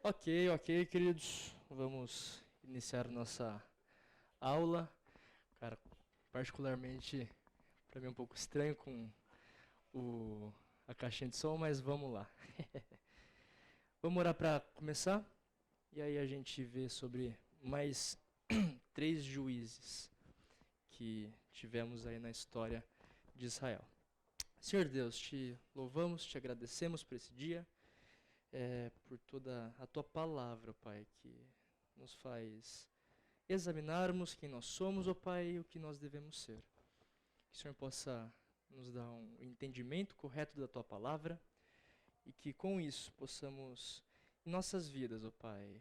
Ok, queridos. Vamos iniciar nossa aula. Cara, particularmente para mim é um pouco estranho com a caixinha de som, mas vamos lá. Vamos orar para começar e aí a gente vê sobre mais 3 juízes que tivemos aí na história de Israel. Senhor Deus, te louvamos, te agradecemos por esse dia. Por toda a tua palavra, Pai, que nos faz examinarmos quem nós somos, ó Pai, e o que nós devemos ser. Que o Senhor possa nos dar um entendimento correto da tua palavra e que com isso possamos, em nossas vidas, ó Pai,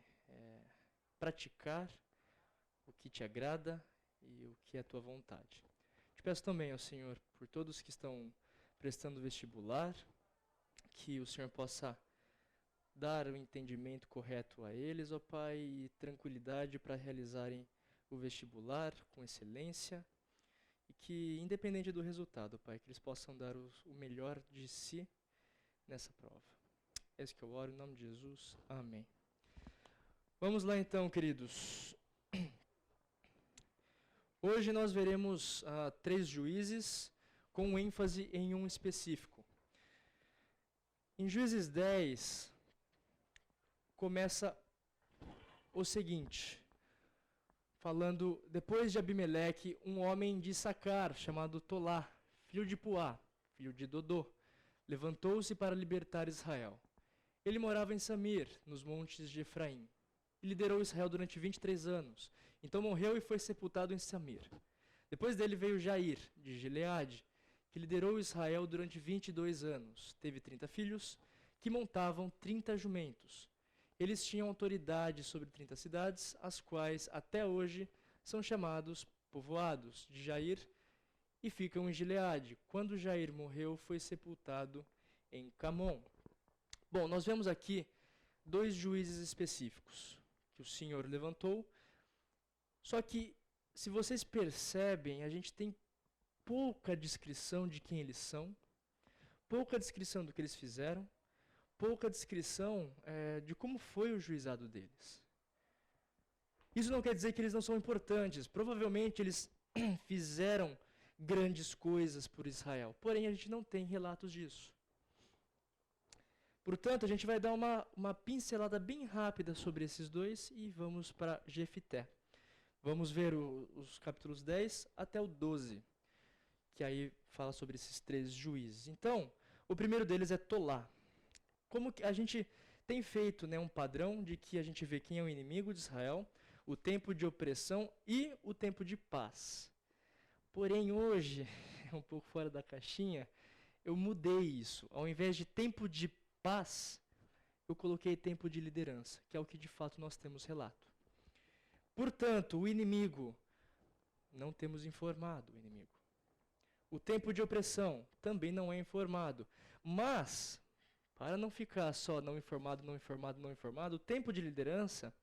praticar o que te agrada e o que é a tua vontade. Te peço também, ó Senhor, por todos que estão prestando vestibular, que o Senhor possa dar o entendimento correto a eles, ó Pai, e tranquilidade para realizarem o vestibular com excelência e que, independente do resultado, Pai, que eles possam dar o melhor de si nessa prova. É isso que eu oro, em nome de Jesus. Amém. Vamos lá então, queridos. Hoje nós veremos 3 juízes com ênfase em um específico. Em Juízes 10, começa o seguinte, falando, depois de Abimeleque, um homem de Issacar, chamado Tolá, filho de Puá, filho de Dodô, levantou-se para libertar Israel. Ele morava em Samir, nos montes de Efraim, e liderou Israel durante 23 anos. Então morreu e foi sepultado em Samir. Depois dele veio Jair, de Gileade, que liderou Israel durante 22 anos. Teve 30 filhos, que montavam 30 jumentos. Eles tinham autoridade sobre 30 cidades, as quais até hoje são chamados povoados de Jair e ficam em Gileade. Quando Jair morreu, foi sepultado em Camon. Bom, nós vemos aqui 2 juízes específicos que o Senhor levantou. Só que, se vocês percebem, a gente tem pouca descrição de quem eles são, pouca descrição do que eles fizeram, pouca descrição de como foi o juizado deles. Isso não quer dizer que eles não são importantes. Provavelmente eles fizeram grandes coisas por Israel. Porém, a gente não tem relatos disso. Portanto, a gente vai dar uma pincelada bem rápida sobre esses 2 e vamos para Jefité. Vamos ver os capítulos 10 até o 12, que aí fala sobre esses 3 juízes. Então, o primeiro deles é Tolá. Como que a gente tem feito, né, um padrão de que a gente vê quem é o inimigo de Israel, o tempo de opressão e o tempo de paz. Porém, hoje, um pouco fora da caixinha, eu mudei isso. Ao invés de tempo de paz, eu coloquei tempo de liderança, que é o que de fato nós temos relato. Portanto, o inimigo, não temos informado o inimigo. O tempo de opressão também não é informado. Mas, para não ficar só não informado, não informado, não informado, o tempo de liderança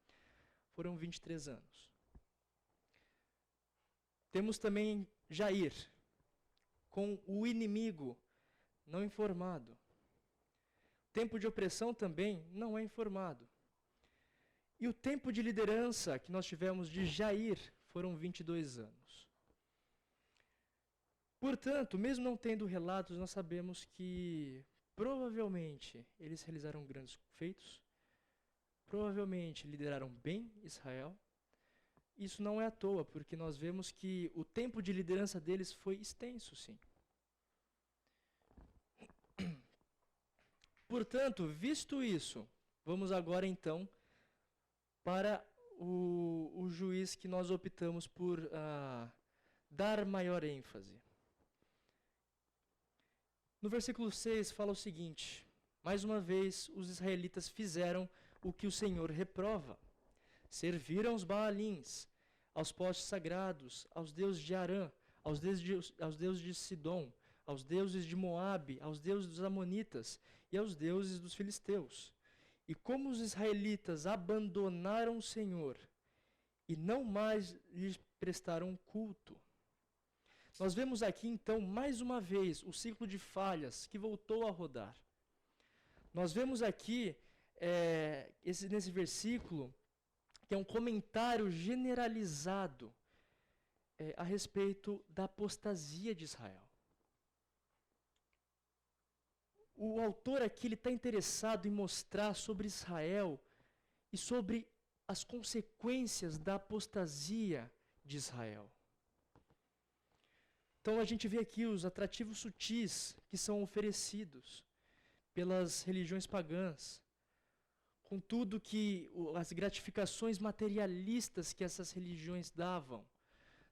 foram 23 anos. Temos também Jair, com o inimigo não informado. O tempo de opressão também não é informado. E o tempo de liderança que nós tivemos de Jair foram 22 anos. Portanto, mesmo não tendo relatos, nós sabemos que provavelmente eles realizaram grandes feitos, provavelmente lideraram bem Israel. Isso não é à toa, porque nós vemos que o tempo de liderança deles foi extenso, sim. Portanto, visto isso, vamos agora então para o juiz que nós optamos por dar maior ênfase. No versículo 6 fala o seguinte: mais uma vez os israelitas fizeram o que o Senhor reprova. Serviram aos Baalins, aos postes sagrados, aos deuses de Arã, aos deuses de Sidom, aos deuses de Moabe, aos deuses dos Amonitas e aos deuses dos filisteus. E como os israelitas abandonaram o Senhor e não mais lhes prestaram culto. Nós vemos aqui então mais uma vez o ciclo de falhas que voltou a rodar. Nós vemos aqui nesse versículo, que é um comentário generalizado a respeito da apostasia de Israel. O autor aqui está interessado em mostrar sobre Israel e sobre as consequências da apostasia de Israel. Então a gente vê aqui os atrativos sutis que são oferecidos pelas religiões pagãs, com tudo que as gratificações materialistas que essas religiões davam.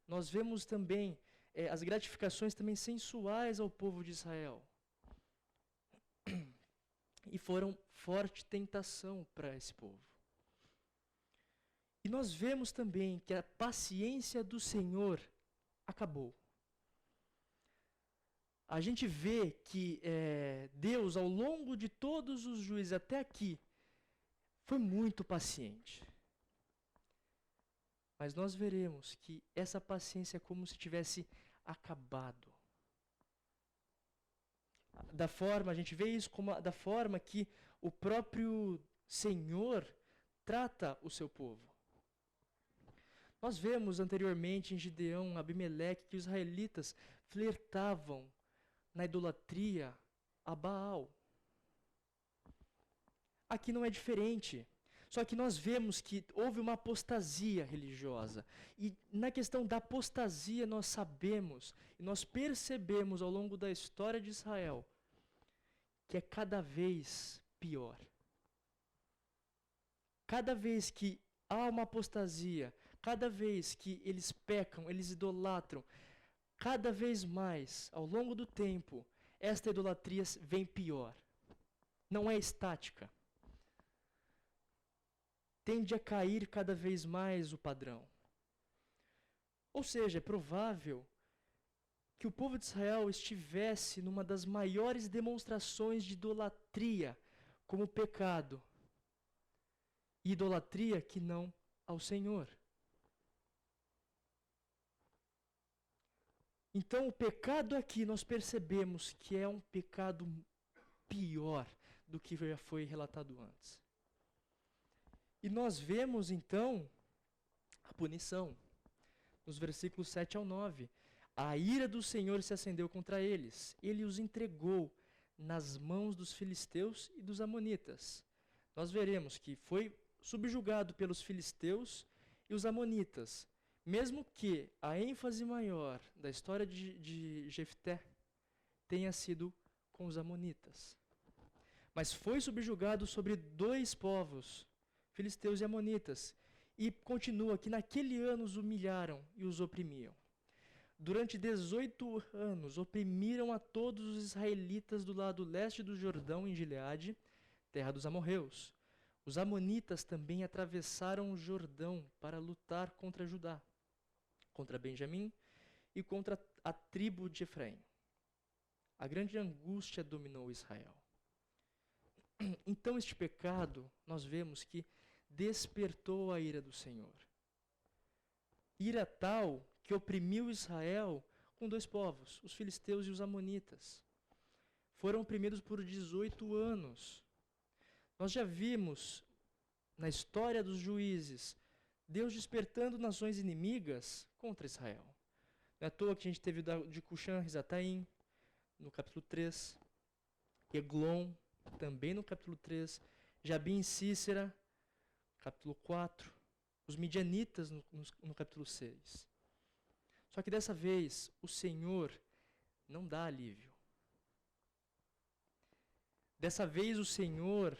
Nós vemos também as gratificações também sensuais ao povo de Israel. E foram forte tentação para esse povo. E nós vemos também que a paciência do Senhor acabou. A gente vê que Deus, ao longo de todos os juízes até aqui, foi muito paciente. Mas nós veremos que essa paciência é como se tivesse acabado. A gente vê isso como da forma que o próprio Senhor trata o seu povo. Nós vemos anteriormente em Gideão, Abimeleque, que os israelitas flertavam na idolatria a Baal. Aqui não é diferente. Só que nós vemos que houve uma apostasia religiosa. E na questão da apostasia nós sabemos, e nós percebemos ao longo da história de Israel, que é cada vez pior. Cada vez que há uma apostasia, cada vez que eles pecam, eles idolatram, cada vez mais, ao longo do tempo, esta idolatria vem pior. Não é estática. Tende a cair cada vez mais o padrão. Ou seja, é provável que o povo de Israel estivesse numa das maiores demonstrações de idolatria como pecado. Idolatria que não ao Senhor. Então, o pecado aqui nós percebemos que é um pecado pior do que já foi relatado antes. E nós vemos, então, a punição. Nos versículos 7 ao 9. A ira do Senhor se acendeu contra eles. Ele os entregou nas mãos dos filisteus e dos amonitas. Nós veremos que foi subjugado pelos filisteus e os amonitas. Mesmo que a ênfase maior da história de Jefté tenha sido com os amonitas. Mas foi subjugado sobre dois povos, filisteus e amonitas, e continua que naquele ano os humilharam e os oprimiam. Durante 18 anos oprimiram a todos os israelitas do lado leste do Jordão em Gileade, terra dos amorreus. Os amonitas também atravessaram o Jordão para lutar contra Judá, contra Benjamim e contra a tribo de Efraim. A grande angústia dominou Israel. Então este pecado, nós vemos que despertou a ira do Senhor. Ira tal que oprimiu Israel com dois povos, os filisteus e os amonitas. Foram oprimidos por 18 anos. Nós já vimos na história dos juízes Deus despertando nações inimigas contra Israel. Não é à toa que a gente teve de Cuxã, Risataim, no capítulo 3, Eglon, também no capítulo 3, Jabim e Cícera, capítulo 4, os midianitas no capítulo 6. Só que dessa vez o Senhor não dá alívio. Dessa vez o Senhor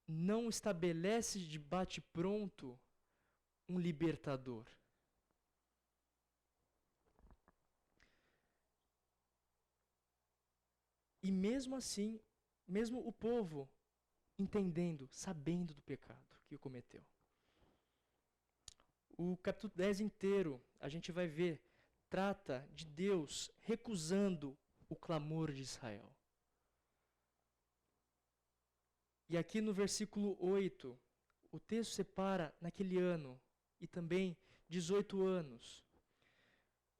não estabelece de bate-pronto um libertador. E mesmo assim, mesmo o povo entendendo, sabendo do pecado que cometeu. O capítulo 10 inteiro, a gente vai ver, trata de Deus recusando o clamor de Israel. E aqui no versículo 8, o texto separa naquele ano e também 18 anos.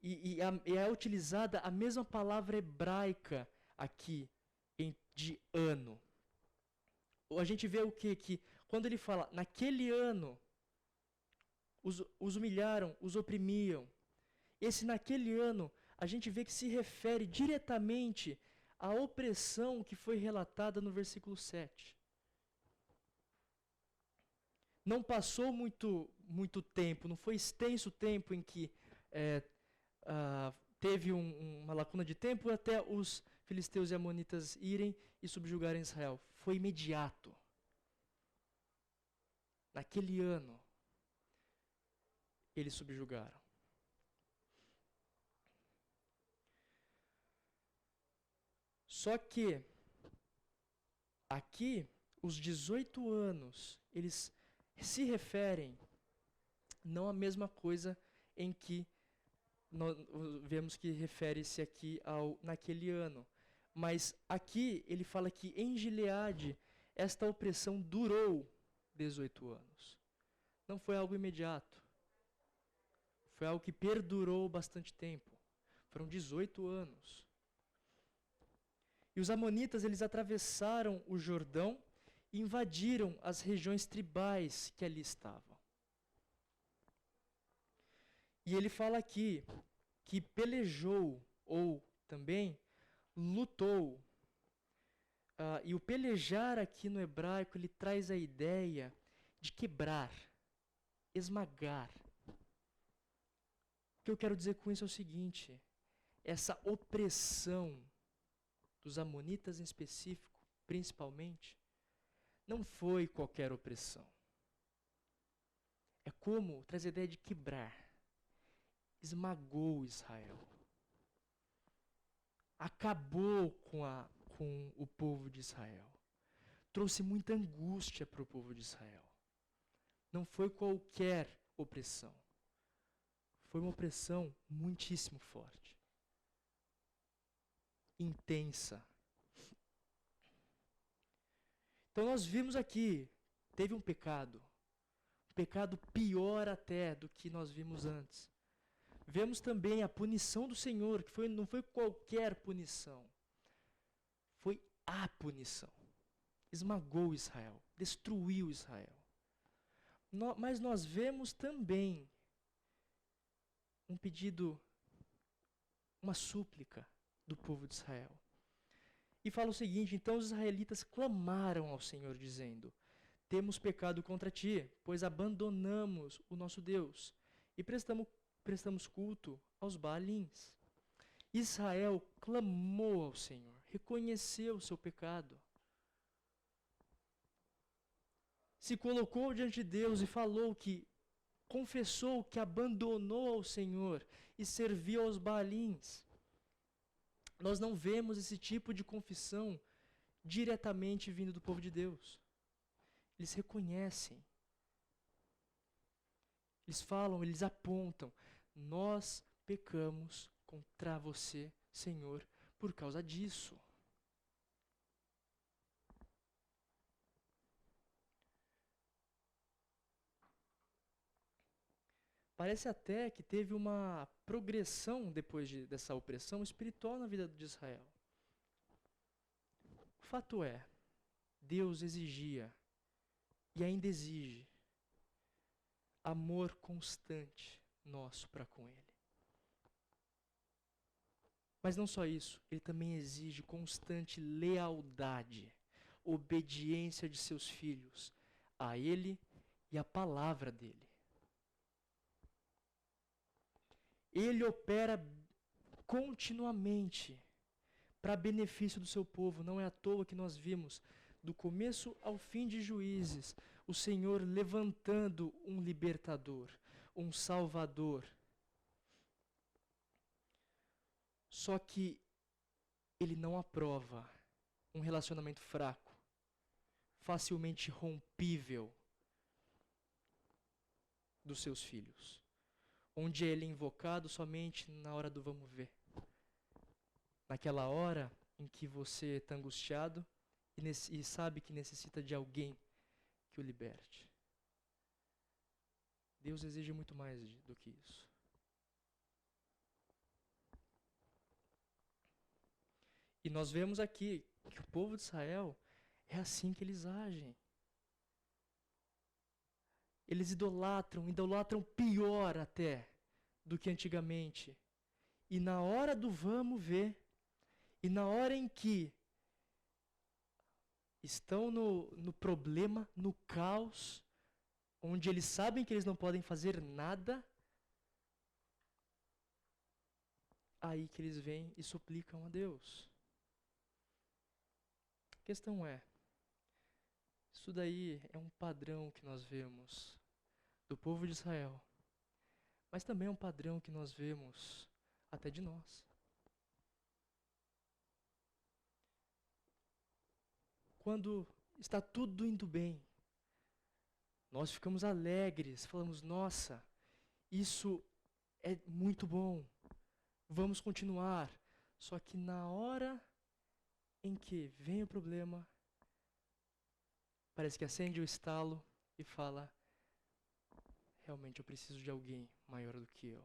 E é utilizada a mesma palavra hebraica aqui, de ano. a gente vê o quê? Que quando ele fala, naquele ano, os humilharam, os oprimiam. Esse naquele ano, a gente vê que se refere diretamente à opressão que foi relatada no versículo 7. Não passou muito tempo, não foi extenso o tempo em que teve uma lacuna de tempo até os filisteus e amonitas irem e subjugarem Israel. Foi imediato. Naquele ano, eles subjugaram. Só que, aqui, os 18 anos, eles se referem não à mesma coisa em que nós vemos que refere-se aqui ao naquele ano. Mas aqui ele fala que em Gileade esta opressão durou 18 anos. Não foi algo imediato. Foi algo que perdurou bastante tempo. Foram 18 anos. E os amonitas, eles atravessaram o Jordão e invadiram as regiões tribais que ali estavam. E ele fala aqui que pelejou, ou também lutou. E o pelejar aqui no hebraico, ele traz a ideia de quebrar, esmagar. O que eu quero dizer com isso é o seguinte: essa opressão dos amonitas em específico, principalmente, não foi qualquer opressão. É como traz a ideia de quebrar. Esmagou Israel. Acabou com o povo de Israel. Trouxe muita angústia para o povo de Israel. Não foi qualquer opressão. Foi uma opressão muitíssimo forte. Intensa. Então nós vimos aqui, teve um pecado pior até do que nós vimos antes. Vemos também a punição do Senhor, que não foi qualquer punição. Foi a punição. Esmagou Israel, destruiu Israel. Mas nós vemos também um pedido, uma súplica do povo de Israel. E fala o seguinte: então os israelitas clamaram ao Senhor, dizendo: temos pecado contra ti, pois abandonamos o nosso Deus e prestamos culto aos Baalins. Israel clamou ao Senhor, reconheceu o seu pecado. Se colocou diante de Deus e confessou que abandonou ao Senhor e serviu aos Baalins. Nós não vemos esse tipo de confissão diretamente vindo do povo de Deus. Eles reconhecem. Eles falam, eles apontam: nós pecamos contra você, Senhor, por causa disso. Parece até que teve uma progressão depois dessa opressão espiritual na vida de Israel. O fato é, Deus exigia e ainda exige amor constante nosso para com Ele. Mas não só isso, Ele também exige constante lealdade, obediência de seus filhos a Ele e à palavra dEle. Ele opera continuamente para benefício do seu povo. Não é à toa que nós vimos, do começo ao fim de Juízes, o Senhor levantando um libertador, um salvador. Só que Ele não aprova um relacionamento fraco, facilmente rompível dos seus filhos, onde Ele é invocado somente na hora do vamos ver. Naquela hora em que você está angustiado e sabe que necessita de alguém que o liberte. Deus exige muito mais do que isso. E nós vemos aqui que o povo de Israel É assim que eles agem. Eles idolatram pior até do que antigamente. E na hora do vamos ver, e na hora em que estão no problema, no caos, onde eles sabem que eles não podem fazer nada, aí que eles vêm e suplicam a Deus. A questão é, isso daí é um padrão que nós vemos do povo de Israel, mas também é um padrão que nós vemos até de nós. Quando está tudo indo bem, nós ficamos alegres, falamos, nossa, isso é muito bom, vamos continuar. Só que na hora em que vem o problema, parece que acende o estalo e fala, realmente eu preciso de alguém maior do que eu.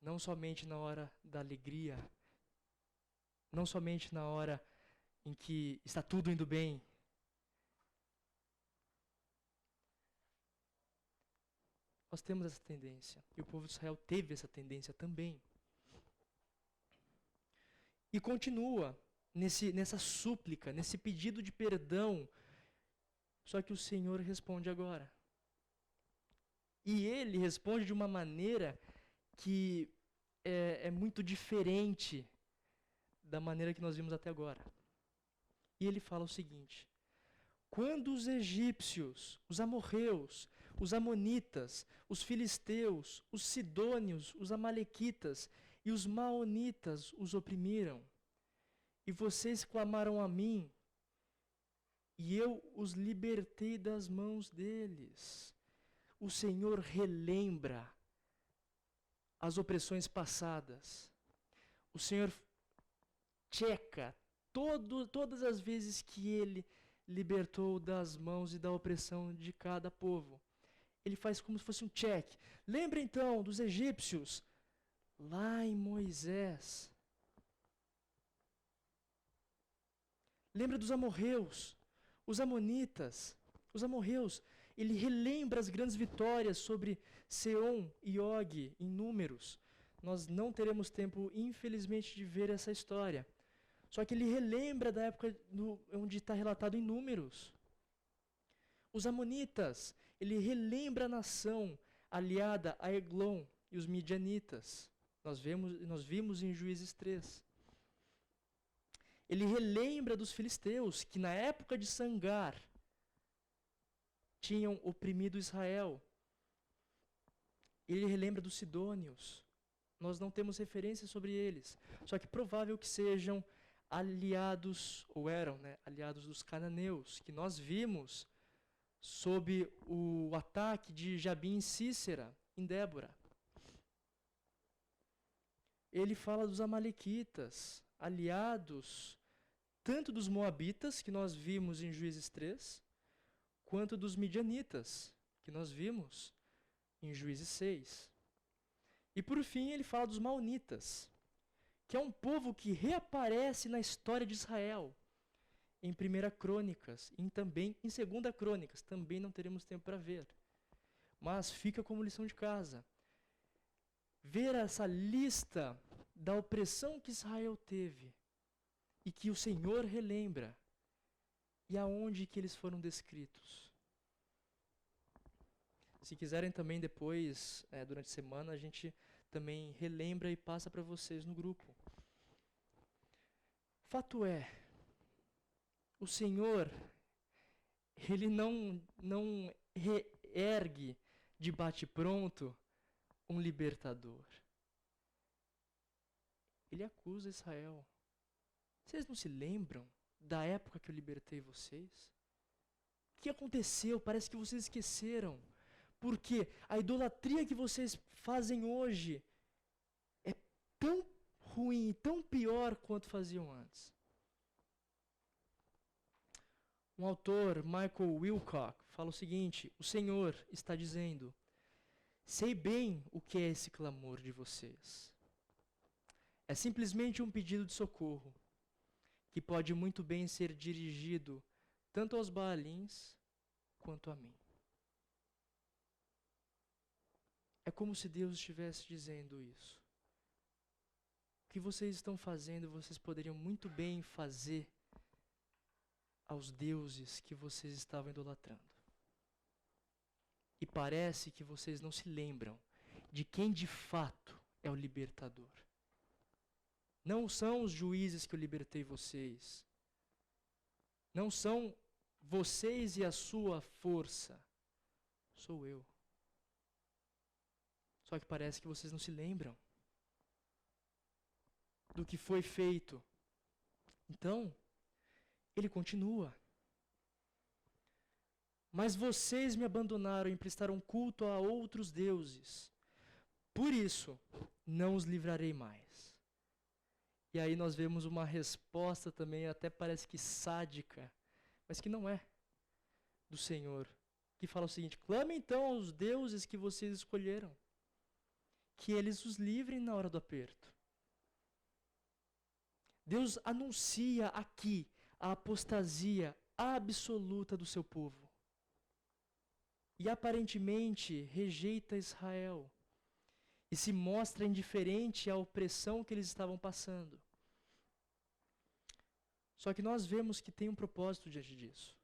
Não somente na hora da alegria, não somente na hora em que está tudo indo bem. Nós temos essa tendência, e o povo de Israel teve essa tendência também. E continua nessa súplica, nesse pedido de perdão, só que o Senhor responde agora. E ele responde de uma maneira que é muito diferente da maneira que nós vimos até agora. E ele fala o seguinte: quando os egípcios, os amorreus, os amonitas, os filisteus, os sidônios, os amalequitas e os maonitas os oprimiram, e vocês clamaram a mim, e eu os libertei das mãos deles. O Senhor relembra as opressões passadas. O Senhor checa todas as vezes que Ele libertou das mãos e da opressão de cada povo. Ele faz como se fosse um check. Lembra então dos egípcios, lá em Moisés. Lembra dos amorreus, os amonitas, os amorreus. Ele relembra as grandes vitórias sobre Seom e Og em Números. Nós não teremos tempo, infelizmente, de ver essa história. Só que ele relembra da época onde está relatado em Números. Os amonitas, ele relembra a nação aliada a Eglon e os midianitas. Nós vimos em Juízes 3. Ele relembra dos filisteus, que na época de Sangar tinham oprimido Israel. Ele relembra dos sidônios. Nós não temos referência sobre eles. Só que provável que sejam aliados, ou eram, aliados dos cananeus, que nós vimos sob o ataque de Jabim e Sísera, em Débora. Ele fala dos amalequitas, aliados tanto dos moabitas, que nós vimos em Juízes 3, quanto dos midianitas, que nós vimos em Juízes 6. E por fim ele fala dos maonitas, que é um povo que reaparece na história de Israel, em 1 Crônicas e também em 2 Crônicas. Também não teremos tempo para ver. Mas fica como lição de casa. Ver essa lista da opressão que Israel teve e que o Senhor relembra, e aonde que eles foram descritos. Se quiserem também depois, durante a semana, a gente também relembra e passa para vocês no grupo. Fato é, o Senhor, Ele não reergue de bate-pronto um libertador. Ele acusa Israel. Vocês não se lembram da época que eu libertei vocês? O que aconteceu? Parece que vocês esqueceram. Porque a idolatria que vocês fazem hoje é tão ruim e tão pior quanto faziam antes. Um autor, Michael Wilcock, fala o seguinte: o Senhor está dizendo, sei bem o que é esse clamor de vocês. É simplesmente um pedido de socorro, que pode muito bem ser dirigido tanto aos Baalins quanto a mim. É como se Deus estivesse dizendo isso. O que vocês estão fazendo, vocês poderiam muito bem fazer aos deuses que vocês estavam idolatrando. E parece que vocês não se lembram de quem de fato é o libertador. Não são os juízes que eu libertei vocês. Não são vocês e a sua força. Sou eu. Só que parece que vocês não se lembram do que foi feito. Então, ele continua. Mas vocês me abandonaram e prestaram culto a outros deuses. Por isso, não os livrarei mais. E aí nós vemos uma resposta também, até parece que sádica, mas que não é, do Senhor, que fala o seguinte: clame então aos deuses que vocês escolheram, que eles os livrem na hora do aperto. Deus anuncia aqui a apostasia absoluta do seu povo. E aparentemente rejeita Israel. E se mostra indiferente à opressão que eles estavam passando. Só que nós vemos que tem um propósito diante disso.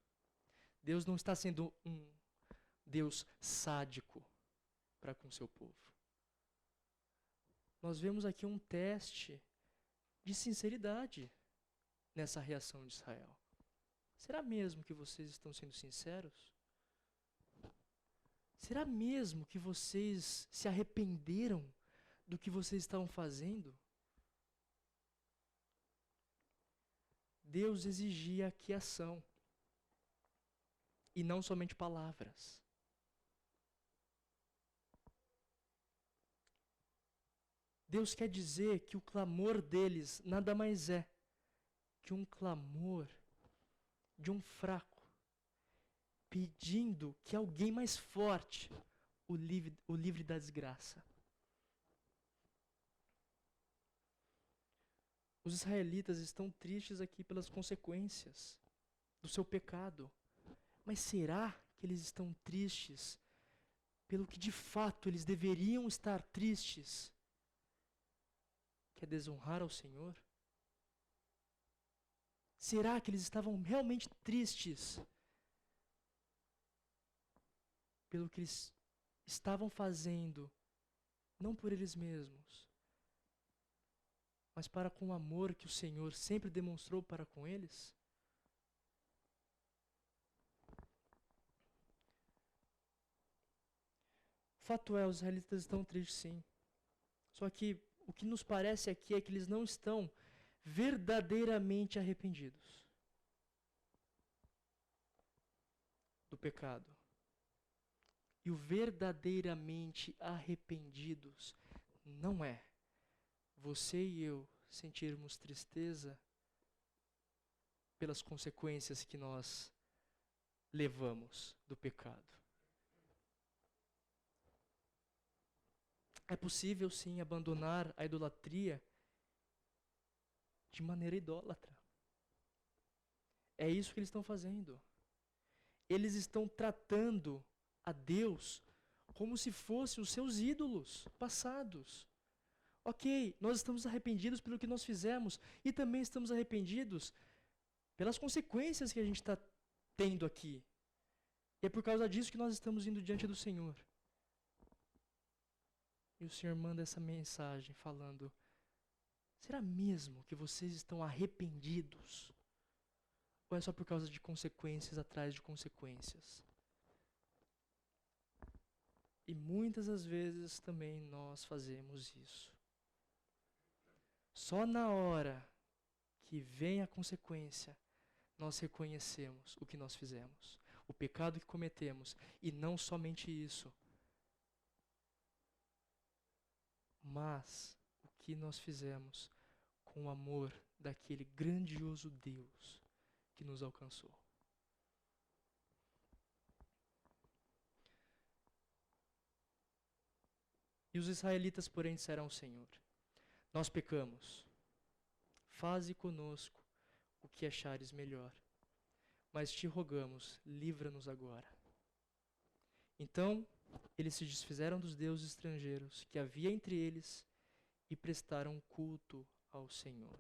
Deus não está sendo um Deus sádico para com seu povo. Nós vemos aqui um teste de sinceridade nessa reação de Israel. Será mesmo que vocês estão sendo sinceros? Será mesmo que vocês se arrependeram do que vocês estavam fazendo? Deus exigia aqui ação, e não somente palavras. Deus quer dizer que o clamor deles nada mais é que um clamor de um fraco, pedindo que alguém mais forte o livre da desgraça. Os israelitas estão tristes aqui pelas consequências do seu pecado. Mas será que eles estão tristes pelo que de fato eles deveriam estar tristes? Que é desonrar ao Senhor? Será que eles estavam realmente tristes pelo que eles estavam fazendo, não por eles mesmos, mas para com o amor que o Senhor sempre demonstrou para com eles? O fato é, os israelitas estão tristes sim. Só que o que nos parece aqui é que eles não estão verdadeiramente arrependidos do pecado. E o verdadeiramente arrependidos não é você e eu sentirmos tristeza pelas consequências que nós levamos do pecado. É possível sim abandonar a idolatria de maneira idólatra. É isso que eles estão fazendo. Eles estão tratando a Deus como se fossem os seus ídolos passados. Ok, nós estamos arrependidos pelo que nós fizemos e também estamos arrependidos pelas consequências que a gente está tendo aqui. E é por causa disso que nós estamos indo diante do Senhor. E o Senhor manda essa mensagem falando: será mesmo que vocês estão arrependidos? Ou é só por causa de consequências atrás de consequências? E muitas das vezes também nós fazemos isso. Só na hora que vem a consequência, nós reconhecemos o que nós fizemos, o pecado que cometemos, e não somente isso, mas o que nós fizemos com o amor daquele grandioso Deus que nos alcançou. E os israelitas, porém, disseram ao Senhor: nós pecamos, faze conosco o que achares melhor. mas te rogamos, livra-nos agora. Então, eles se desfizeram dos deuses estrangeiros que havia entre eles e prestaram culto ao Senhor.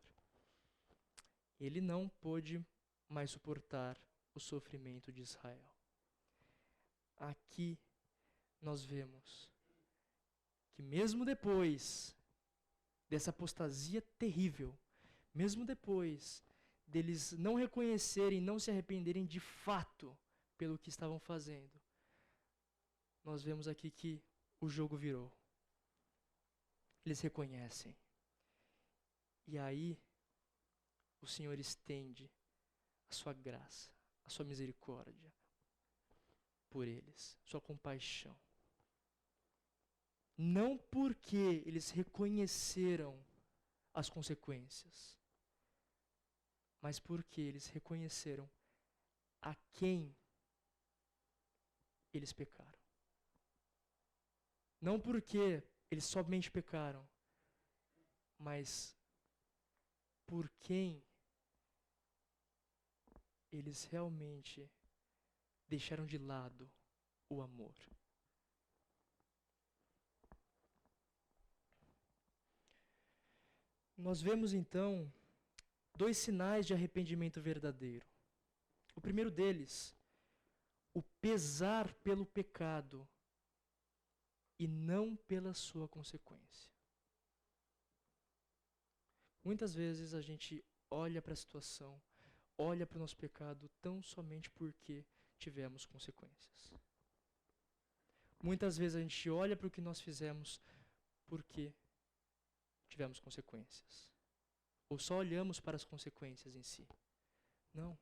Ele não pôde mais suportar o sofrimento de Israel. Aqui nós vemos que mesmo depois dessa apostasia terrível, mesmo depois deles não reconhecerem, não se arrependerem de fato pelo que estavam fazendo, nós vemos aqui que o jogo virou. Eles reconhecem. E aí, o Senhor estende a sua graça, a sua misericórdia por eles, sua compaixão. Não porque eles reconheceram as consequências, mas porque eles reconheceram a quem eles pecaram. Não porque eles somente pecaram, mas por quem eles realmente deixaram de lado o amor. Nós vemos então 2 sinais de arrependimento verdadeiro. O primeiro deles, o pesar pelo pecado e não pela sua consequência. Muitas vezes a gente olha para a situação, olha para o nosso pecado tão somente porque tivemos consequências. Muitas vezes a gente olha para o que nós fizemos porque tivemos consequências. Ou só olhamos para as consequências em si. Não.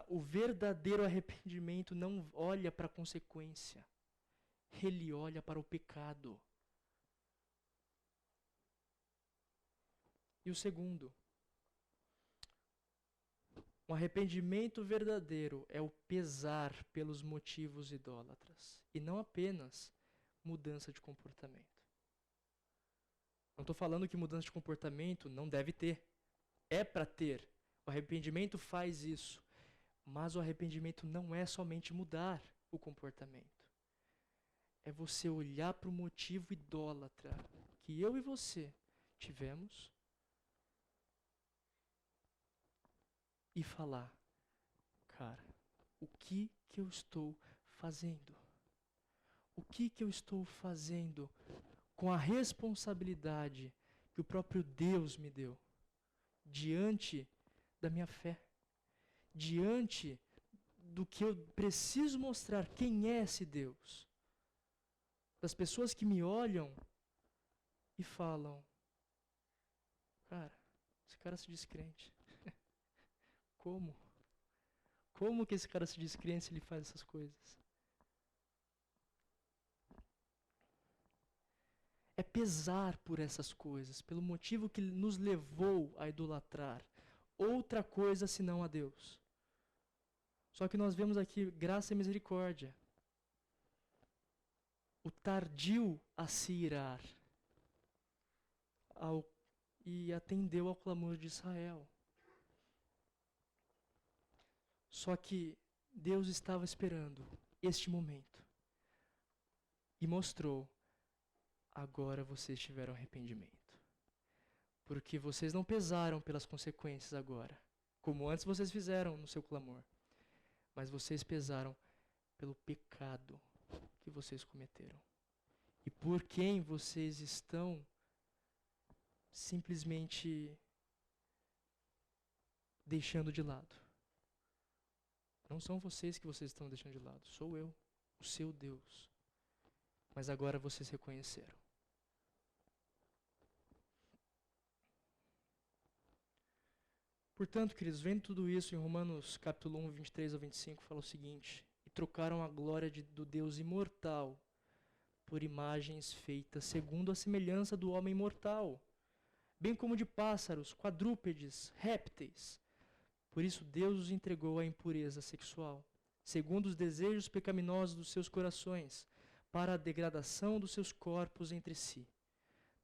O verdadeiro arrependimento não olha para a consequência. Ele olha para o pecado. E o segundo, um arrependimento verdadeiro é o pesar pelos motivos idólatras. E não apenas mudança de comportamento. Não estou falando que mudança de comportamento não deve ter. É para ter. O arrependimento faz isso. Mas o arrependimento não é somente mudar o comportamento. É você olhar para o motivo idólatra que eu e você tivemos e falar, cara, o que eu estou fazendo? O que eu estou fazendo com a responsabilidade que o próprio Deus me deu diante da minha fé, diante do que eu preciso mostrar quem é esse Deus, das pessoas que me olham e falam, cara, esse cara se diz crente. Como? Como que esse cara se diz crente se ele faz essas coisas? É pesar por essas coisas, pelo motivo que nos levou a idolatrar outra coisa senão a Deus. Só que nós vemos aqui graça e misericórdia. O tardio a se irar e atendeu ao clamor de Israel. Só que Deus estava esperando este momento e mostrou: agora vocês tiveram arrependimento. Porque vocês não pesaram pelas consequências agora, como antes vocês fizeram no seu clamor. Mas vocês pesaram pelo pecado que vocês cometeram. E por quem vocês estão simplesmente deixando de lado. Não são vocês que vocês estão deixando de lado, sou eu, o seu Deus. Mas agora vocês reconheceram. Portanto, queridos, vendo tudo isso em Romanos capítulo 1, 23 ao 25, fala o seguinte: e trocaram a glória do Deus imortal por imagens feitas segundo a semelhança do homem mortal, bem como de pássaros, quadrúpedes, répteis. Por isso Deus os entregou à impureza sexual, segundo os desejos pecaminosos dos seus corações, para a degradação dos seus corpos entre si.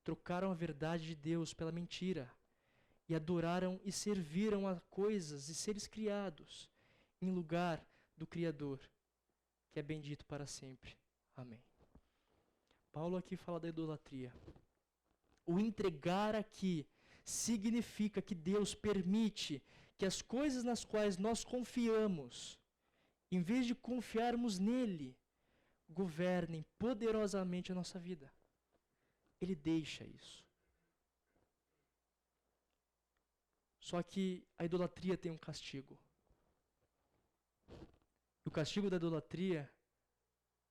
Trocaram a verdade de Deus pela mentira, e adoraram e serviram a coisas e seres criados em lugar do Criador, que é bendito para sempre. Amém. Paulo aqui fala da idolatria. O entregar aqui significa que Deus permite que as coisas nas quais nós confiamos, em vez de confiarmos nele, governem poderosamente a nossa vida. Ele deixa isso. Só que a idolatria tem um castigo. E o castigo da idolatria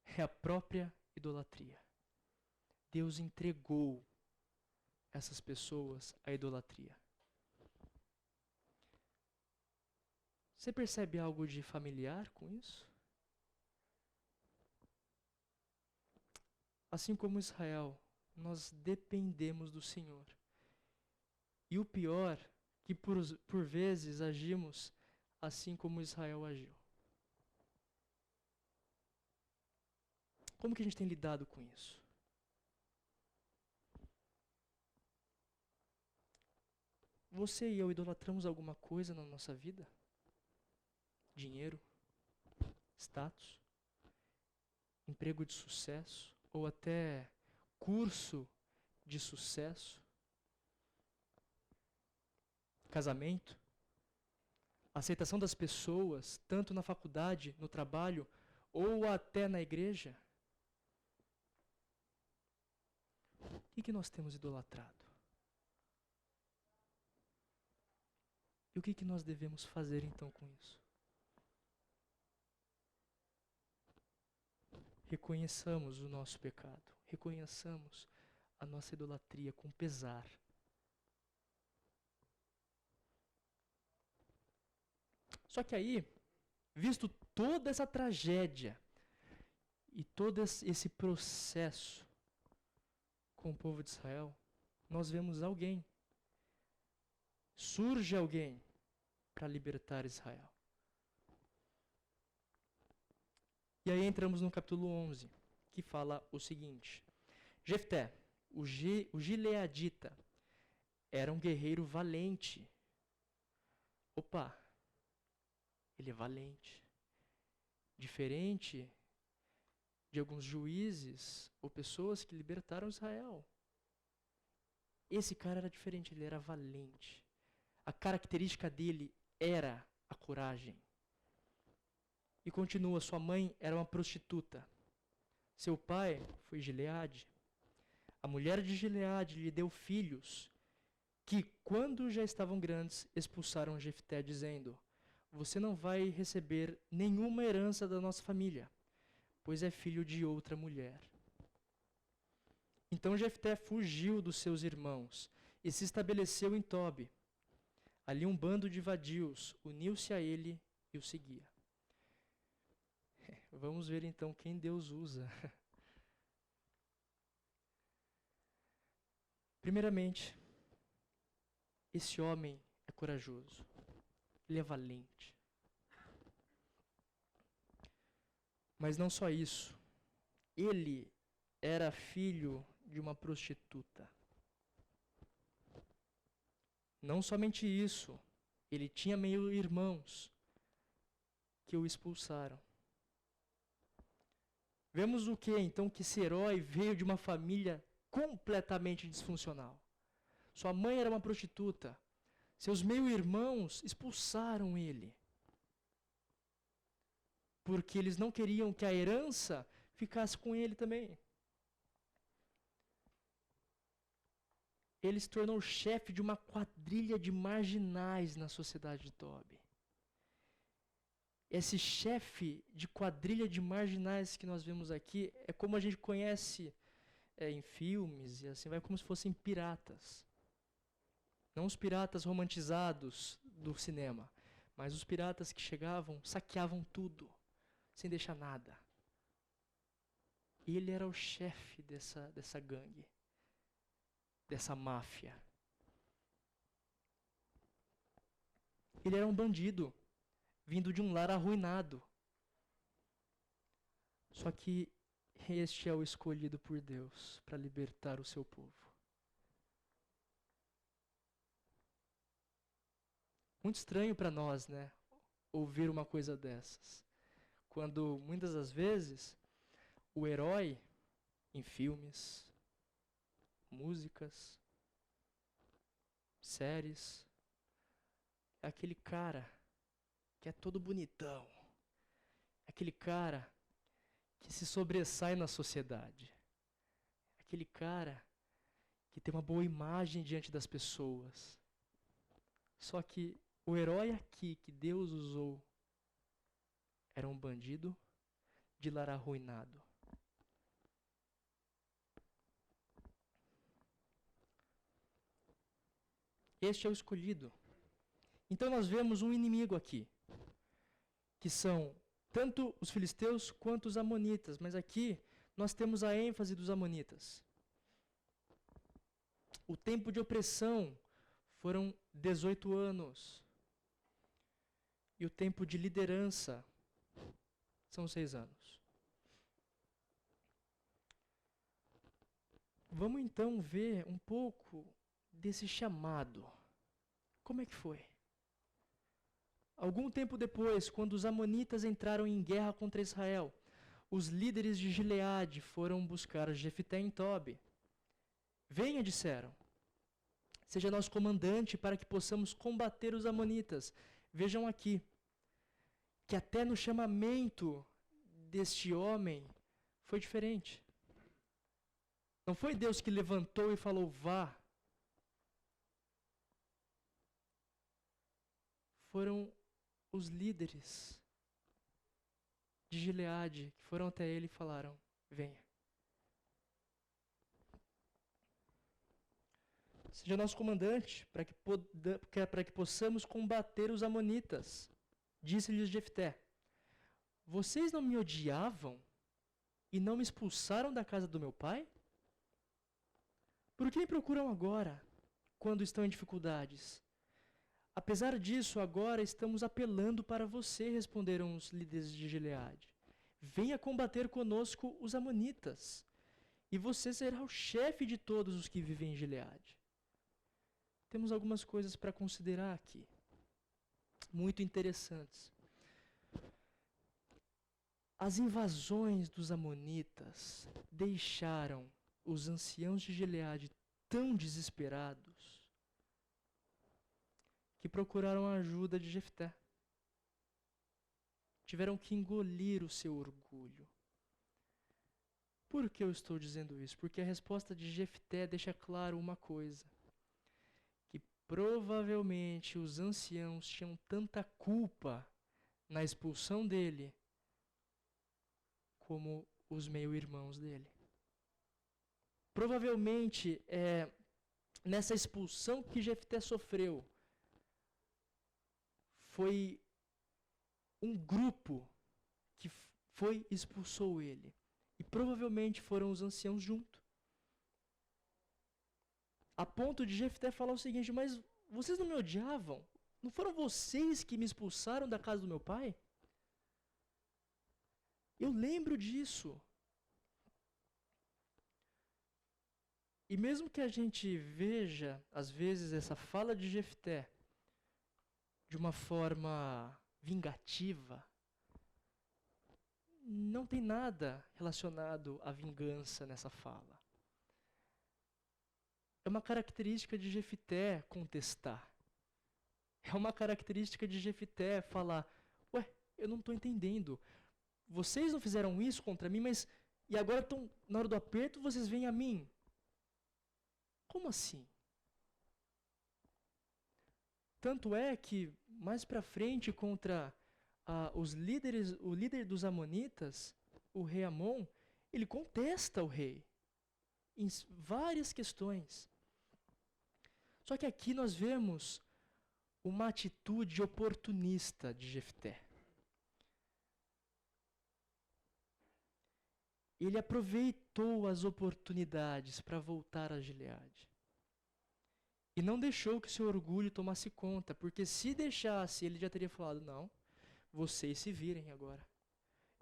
é a própria idolatria. Deus entregou essas pessoas à idolatria. Você percebe algo de familiar com isso? Assim como Israel, nós dependemos do Senhor. E o pior, que por vezes agimos assim como Israel agiu. Como que a gente tem lidado com isso? Você e eu idolatramos alguma coisa na nossa vida? Dinheiro? Status? Emprego de sucesso? Ou até curso de sucesso? Casamento? Aceitação das pessoas, tanto na faculdade, no trabalho, ou até na igreja? O que nós temos idolatrado? E o que nós devemos fazer então com isso? Reconheçamos o nosso pecado, reconheçamos a nossa idolatria com pesar. Só que aí, visto toda essa tragédia e todo esse processo com o povo de Israel, nós vemos alguém. Surge alguém para libertar Israel. E aí entramos no capítulo 11, que fala o seguinte: Jefté, o gileadita, era um guerreiro valente. Opa, ele é valente. Diferente de alguns juízes ou pessoas que libertaram Israel. Esse cara era diferente, ele era valente. A característica dele era a coragem. E continua, sua mãe era uma prostituta. Seu pai foi Gileade. A mulher de Gileade lhe deu filhos, que, quando já estavam grandes, expulsaram Jefté, dizendo: você não vai receber nenhuma herança da nossa família, pois é filho de outra mulher. Então Jefté fugiu dos seus irmãos e se estabeleceu em Tobi. Ali um bando de vadios uniu-se a ele e o seguia. Vamos ver então quem Deus usa. Primeiramente, esse homem é corajoso. Ele é valente. Mas não só isso. Ele era filho de uma prostituta. Não somente isso. Ele tinha meio-irmãos que o expulsaram. Vemos o que, então, que esse herói veio de uma família completamente disfuncional. Sua mãe era uma prostituta. Seus meio-irmãos expulsaram ele. Porque eles não queriam que a herança ficasse com ele também. Ele se tornou chefe de uma quadrilha de marginais na sociedade de Tobi. Esse chefe de quadrilha de marginais que nós vemos aqui é como a gente conhece em filmes, e assim vai, como se fossem piratas. Não os piratas romantizados do cinema, mas os piratas que chegavam, saqueavam tudo, sem deixar nada. E ele era o chefe dessa gangue, dessa máfia. Ele era um bandido, vindo de um lar arruinado. Só que este é o escolhido por Deus para libertar o seu povo. Muito estranho para nós, né? Ouvir uma coisa dessas. Quando, muitas das vezes, o herói, em filmes, músicas, séries, é aquele cara que é todo bonitão. É aquele cara que se sobressai na sociedade. É aquele cara que tem uma boa imagem diante das pessoas. Só que o herói aqui que Deus usou era um bandido de lar arruinado. Este é o escolhido. Então nós vemos um inimigo aqui, que são tanto os filisteus quanto os amonitas, mas aqui nós temos a ênfase dos amonitas. O tempo de opressão foram 18 anos. E o tempo de liderança são 6 anos. Vamos então ver um pouco desse chamado. Como é que foi? Algum tempo depois, quando os amonitas entraram em guerra contra Israel, os líderes de Gileade foram buscar Jefité em Tobi. Venha, disseram. Seja nosso comandante para que possamos combater os amonitas. Vejam aqui, que até no chamamento deste homem foi diferente. Não foi Deus que levantou e falou, vá. Foram os líderes de Gileade que foram até ele e falaram, venha. Seja nosso comandante para que possamos combater os amonitas. Disse-lhes Jefté, vocês não me odiavam e não me expulsaram da casa do meu pai? Por que me procuram agora, quando estão em dificuldades? Apesar disso, agora estamos apelando para você, responderam os líderes de Gileade. Venha combater conosco os amonitas, e você será o chefe de todos os que vivem em Gileade. Temos algumas coisas para considerar aqui, muito interessantes. As invasões dos amonitas deixaram os anciãos de Gileade tão desesperados que procuraram a ajuda de Jefté. Tiveram que engolir o seu orgulho. Por que eu estou dizendo isso? Porque a resposta de Jefté deixa claro uma coisa. Que provavelmente os anciãos tinham tanta culpa na expulsão dele como os meio-irmãos dele. Provavelmente, nessa expulsão que Jefté sofreu, foi um grupo que foi e expulsou ele. E provavelmente foram os anciãos junto. A ponto de Jefté falar o seguinte, mas vocês não me odiavam? Não foram vocês que me expulsaram da casa do meu pai? Eu lembro disso. E mesmo que a gente veja, às vezes, essa fala de Jefté de uma forma vingativa, não tem nada relacionado à vingança nessa fala. É uma característica de Jefté contestar. É uma característica de Jefté falar, ué, eu não estou entendendo. Vocês não fizeram isso contra mim, mas e agora na hora do aperto vocês vêm a mim. Como assim? Tanto é que mais para frente contra o líder dos amonitas, o rei Amon, ele contesta o rei em várias questões. Só que aqui nós vemos uma atitude oportunista de Jefté. Ele aproveitou as oportunidades para voltar a Gileade. E não deixou que seu orgulho tomasse conta, porque se deixasse, ele já teria falado, não, vocês se virem agora.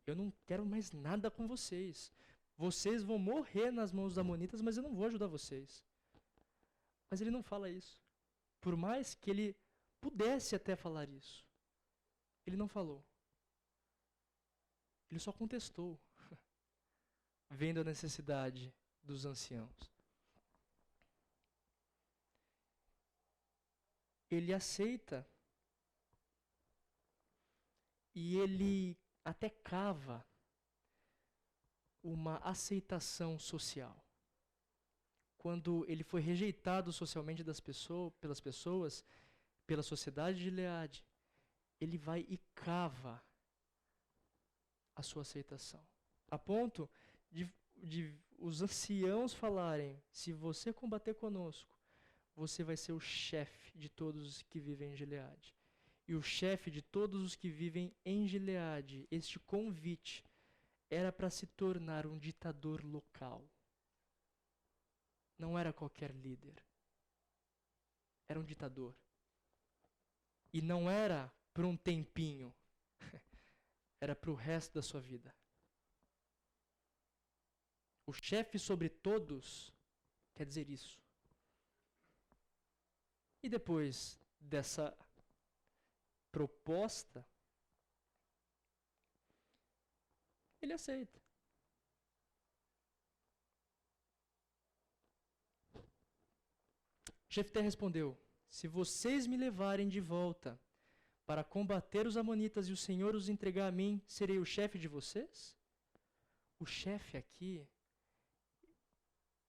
Eu não quero mais nada com vocês. Vocês vão morrer nas mãos dos amonitas, mas eu não vou ajudar vocês. Mas ele não fala isso. Por mais que ele pudesse até falar isso. Ele não falou. Ele só contestou, vendo a necessidade dos anciãos. Ele aceita e ele até cava uma aceitação social. Quando ele foi rejeitado socialmente pelas pessoas, pela sociedade de Gileade, ele vai e cava a sua aceitação. A ponto de os anciãos falarem: se você combater conosco, você vai ser o chefe de todos os que vivem em Gileade. E o chefe de todos os que vivem em Gileade, este convite, era para se tornar um ditador local. Não era qualquer líder. Era um ditador. E não era por um tempinho. Era para o resto da sua vida. O chefe sobre todos quer dizer isso. E depois dessa proposta, ele aceita. Jefté respondeu: se vocês me levarem de volta para combater os amonitas e o Senhor os entregar a mim, serei o chefe de vocês? O chefe aqui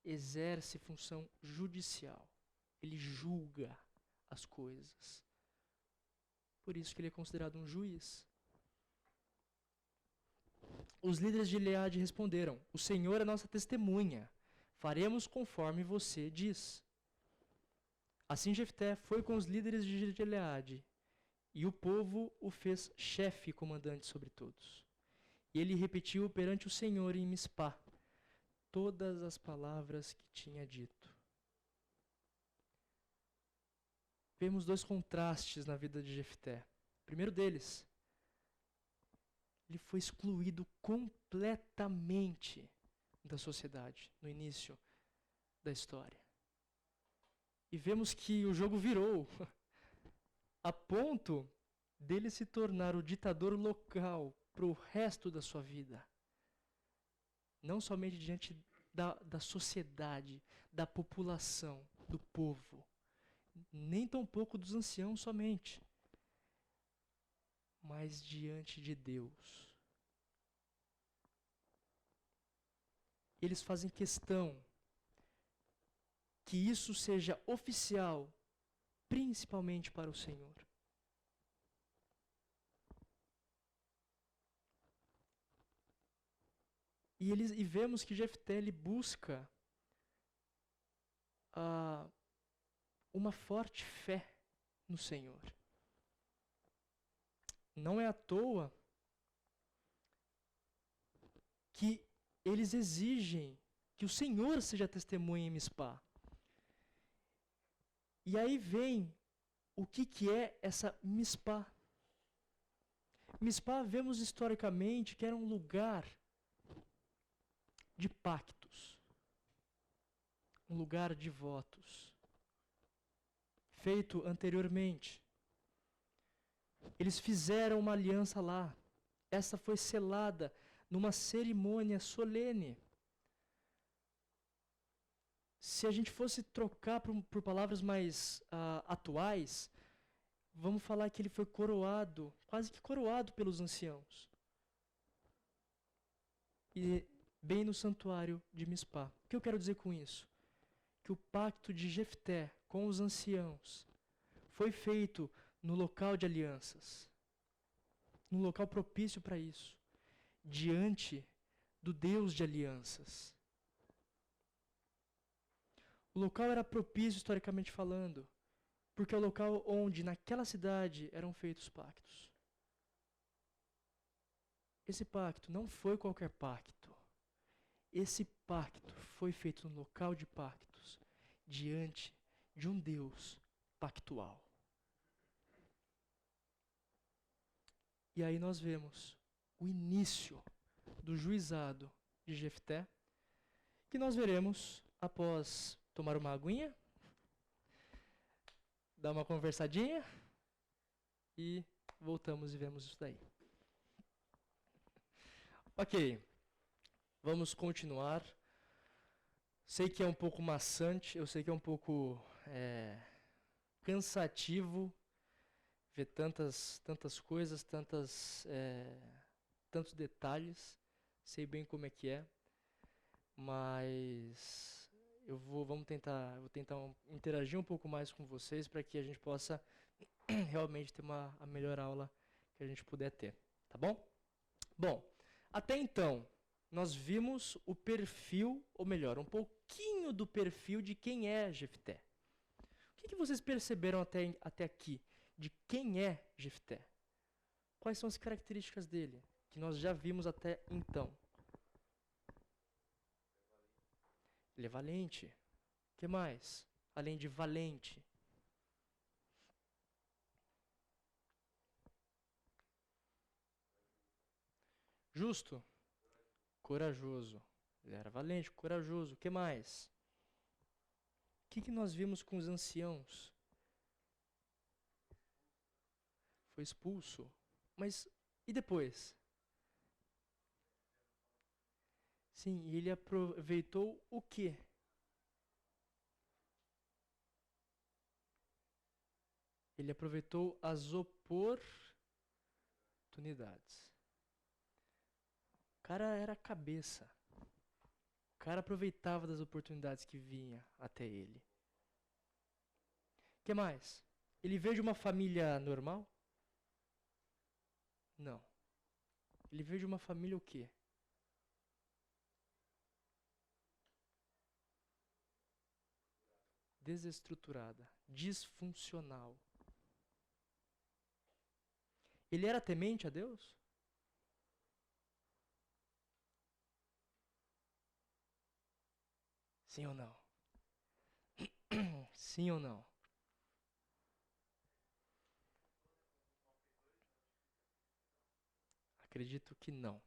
exerce função judicial. Ele julga as coisas. Por isso que ele é considerado um juiz. Os líderes de Gileade responderam: o Senhor é nossa testemunha. Faremos conforme você diz. Assim Jefté foi com os líderes de Gileade, e o povo o fez chefe e comandante sobre todos. E ele repetiu perante o Senhor em Mispá todas as palavras que tinha dito. Vemos dois contrastes na vida de Jefté. O primeiro deles, ele foi excluído completamente da sociedade no início da história. E vemos que o jogo virou a ponto dele se tornar o ditador local para o resto da sua vida. Não somente diante da sociedade, da população, do povo, nem tampouco dos anciãos somente, mas diante de Deus. Eles fazem questão que isso seja oficial, principalmente para o Senhor. E vemos que Jefté ele busca uma forte fé no Senhor. Não é à toa que eles exigem que o Senhor seja testemunha em Mispá. E aí vem o que é essa Mispá. Mispá, vemos historicamente que era um lugar de pactos, um lugar de votos, feito anteriormente. Eles fizeram uma aliança lá. Essa foi selada numa cerimônia solene. Se a gente fosse trocar por palavras mais atuais, vamos falar que ele foi coroado, quase que coroado pelos anciãos. E bem no santuário de Mispá. O que eu quero dizer com isso? Que o pacto de Jefté com os anciãos foi feito no local de alianças, num local propício para isso, diante do Deus de alianças. O local era propício historicamente falando, porque é o local onde, naquela cidade, eram feitos pactos. Esse pacto não foi qualquer pacto. Esse pacto foi feito no local de pactos, diante de um Deus pactual. E aí nós vemos o início do juizado de Jefté, que nós veremos após tomar uma aguinha, dar uma conversadinha e voltamos e vemos isso daí. Ok, vamos continuar. Sei que é um pouco maçante, eu sei que é um pouco cansativo ver tantas coisas, tantos detalhes. Sei bem como é que é, mas vou tentar interagir um pouco mais com vocês para que a gente possa realmente ter a melhor aula que a gente puder ter, tá bom? Bom, até então, nós vimos o perfil, ou melhor, um pouquinho do perfil de quem é Jefté. O que vocês perceberam até aqui de quem é Jefté? Quais são as características dele, que nós já vimos até então? Ele é valente. O que mais? Além de valente. Justo. Corajoso. Ele era valente, corajoso. O que mais? O que nós vimos com os anciãos? Foi expulso. Mas e depois? Sim, e ele aproveitou o quê? Ele aproveitou as oportunidades. O cara era a cabeça. O cara aproveitava das oportunidades que vinha até ele. O que mais? Ele veio de uma família normal? Não. Ele veio de uma família o quê? Desestruturada, disfuncional. Ele era temente a Deus? Sim ou não? Sim ou não? Acredito que não.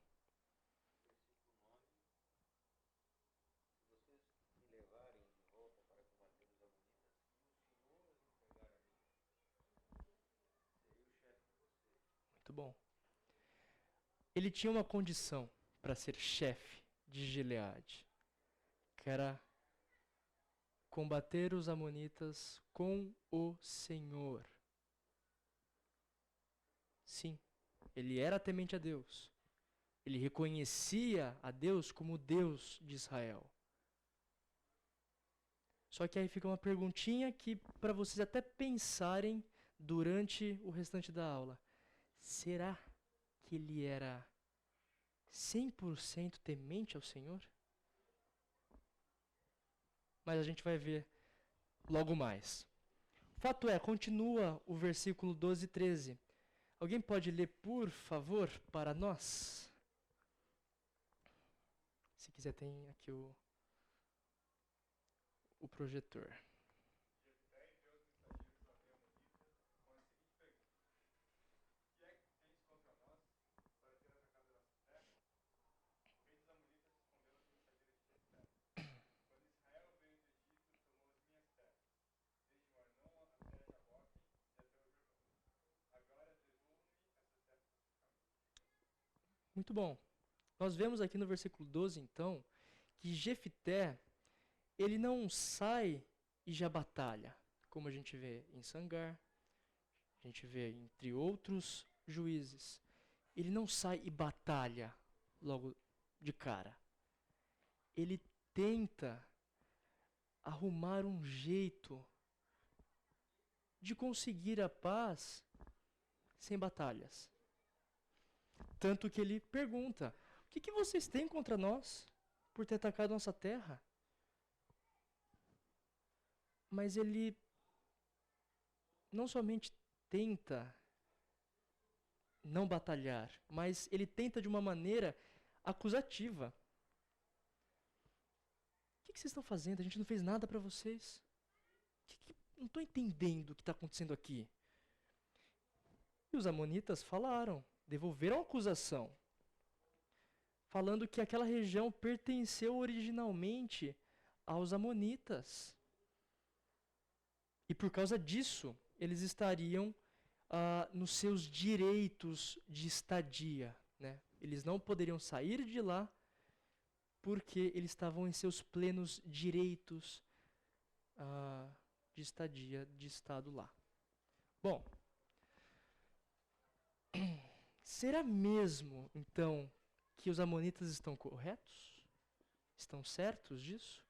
Muito bom. Ele tinha uma condição para ser chefe de Gileade, que era combater os amonitas com o Senhor. Sim, ele era temente a Deus. Ele reconhecia a Deus como Deus de Israel. Só que aí fica uma perguntinha que para vocês até pensarem durante o restante da aula. Será que ele era 100% temente ao Senhor? Mas a gente vai ver logo mais. Fato é, continua o versículo 12 e 13. Alguém pode ler, por favor, para nós? Se quiser, tem aqui o projetor. Muito bom. Nós vemos aqui no versículo 12, então, que Jefté, ele não sai e já batalha, como a gente vê em Sangar, a gente vê entre outros juízes. Ele não sai e batalha logo de cara. Ele tenta arrumar um jeito de conseguir a paz sem batalhas. Tanto que ele pergunta: o que vocês têm contra nós por ter atacado nossa terra? Mas ele não somente tenta não batalhar, mas ele tenta de uma maneira acusativa. O que vocês estão fazendo? A gente não fez nada para vocês. Não estou entendendo o que está acontecendo aqui. E os amonitas falaram, devolveram a acusação, falando que aquela região pertenceu originalmente aos amonitas. E por causa disso, eles estariam nos seus direitos de estadia, né? Eles não poderiam sair de lá porque eles estavam em seus plenos direitos de estadia, de estado lá. Bom, será mesmo, então, que os amonitas estão corretos? Estão certos disso?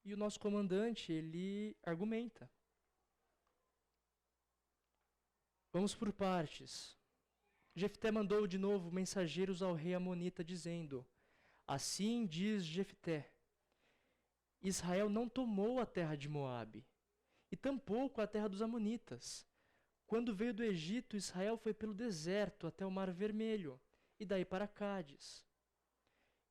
E o nosso comandante, ele argumenta. Vamos por partes. Jefté mandou de novo mensageiros ao rei amonita, dizendo: Assim diz Jefté: Israel não tomou a terra de Moabe, e tampouco a terra dos amonitas. Quando veio do Egito, Israel foi pelo deserto até o Mar Vermelho, e daí para Cádiz.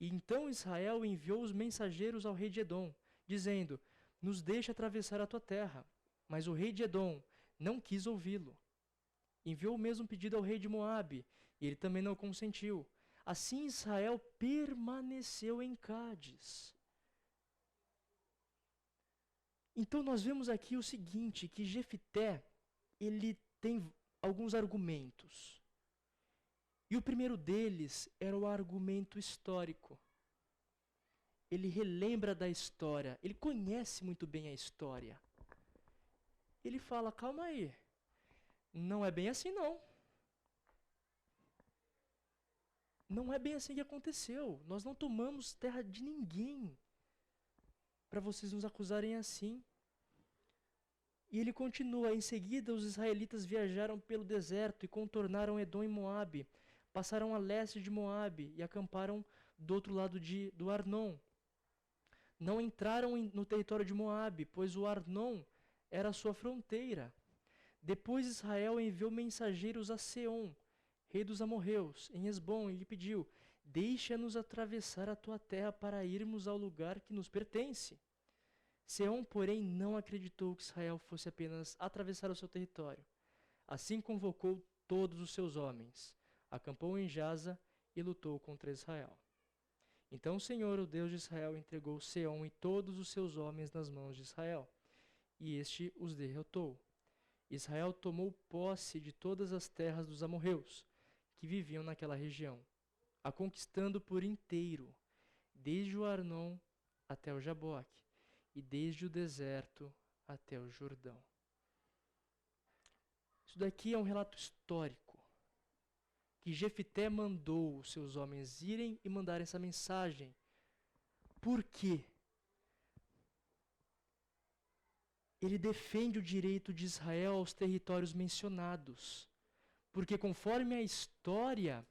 E então Israel enviou os mensageiros ao rei de Edom, dizendo: Nos deixe atravessar a tua terra. Mas o rei de Edom não quis ouvi-lo. Enviou o mesmo pedido ao rei de Moabe, e ele também não consentiu. Assim Israel permaneceu em Cádiz. Então nós vemos aqui o seguinte, que Jefté, ele tem alguns argumentos. E o primeiro deles era o argumento histórico. Ele relembra da história, ele conhece muito bem a história. Ele fala, calma aí, não é bem assim não. Não é bem assim que aconteceu. Nós não tomamos terra de ninguém para vocês nos acusarem assim. E ele continua, em seguida os israelitas viajaram pelo deserto e contornaram Edom e Moabe, passaram a leste de Moabe e acamparam do outro lado do Arnon. Não entraram no território de Moabe, pois o Arnon era a sua fronteira. Depois Israel enviou mensageiros a Seom, rei dos amorreus, em Esbom, e lhe pediu: Deixa-nos atravessar a tua terra para irmos ao lugar que nos pertence. Seom, porém, não acreditou que Israel fosse apenas atravessar o seu território. Assim convocou todos os seus homens, acampou em Jaza e lutou contra Israel. Então o Senhor, o Deus de Israel, entregou Seom e todos os seus homens nas mãos de Israel, e este os derrotou. Israel tomou posse de todas as terras dos amorreus, que viviam naquela região, a conquistando por inteiro, desde o Arnon até o Jaboque, e desde o deserto até o Jordão. Isso daqui é um relato histórico, que Jefté mandou os seus homens irem e mandarem essa mensagem. Por quê? Ele defende o direito de Israel aos territórios mencionados. Porque conforme a história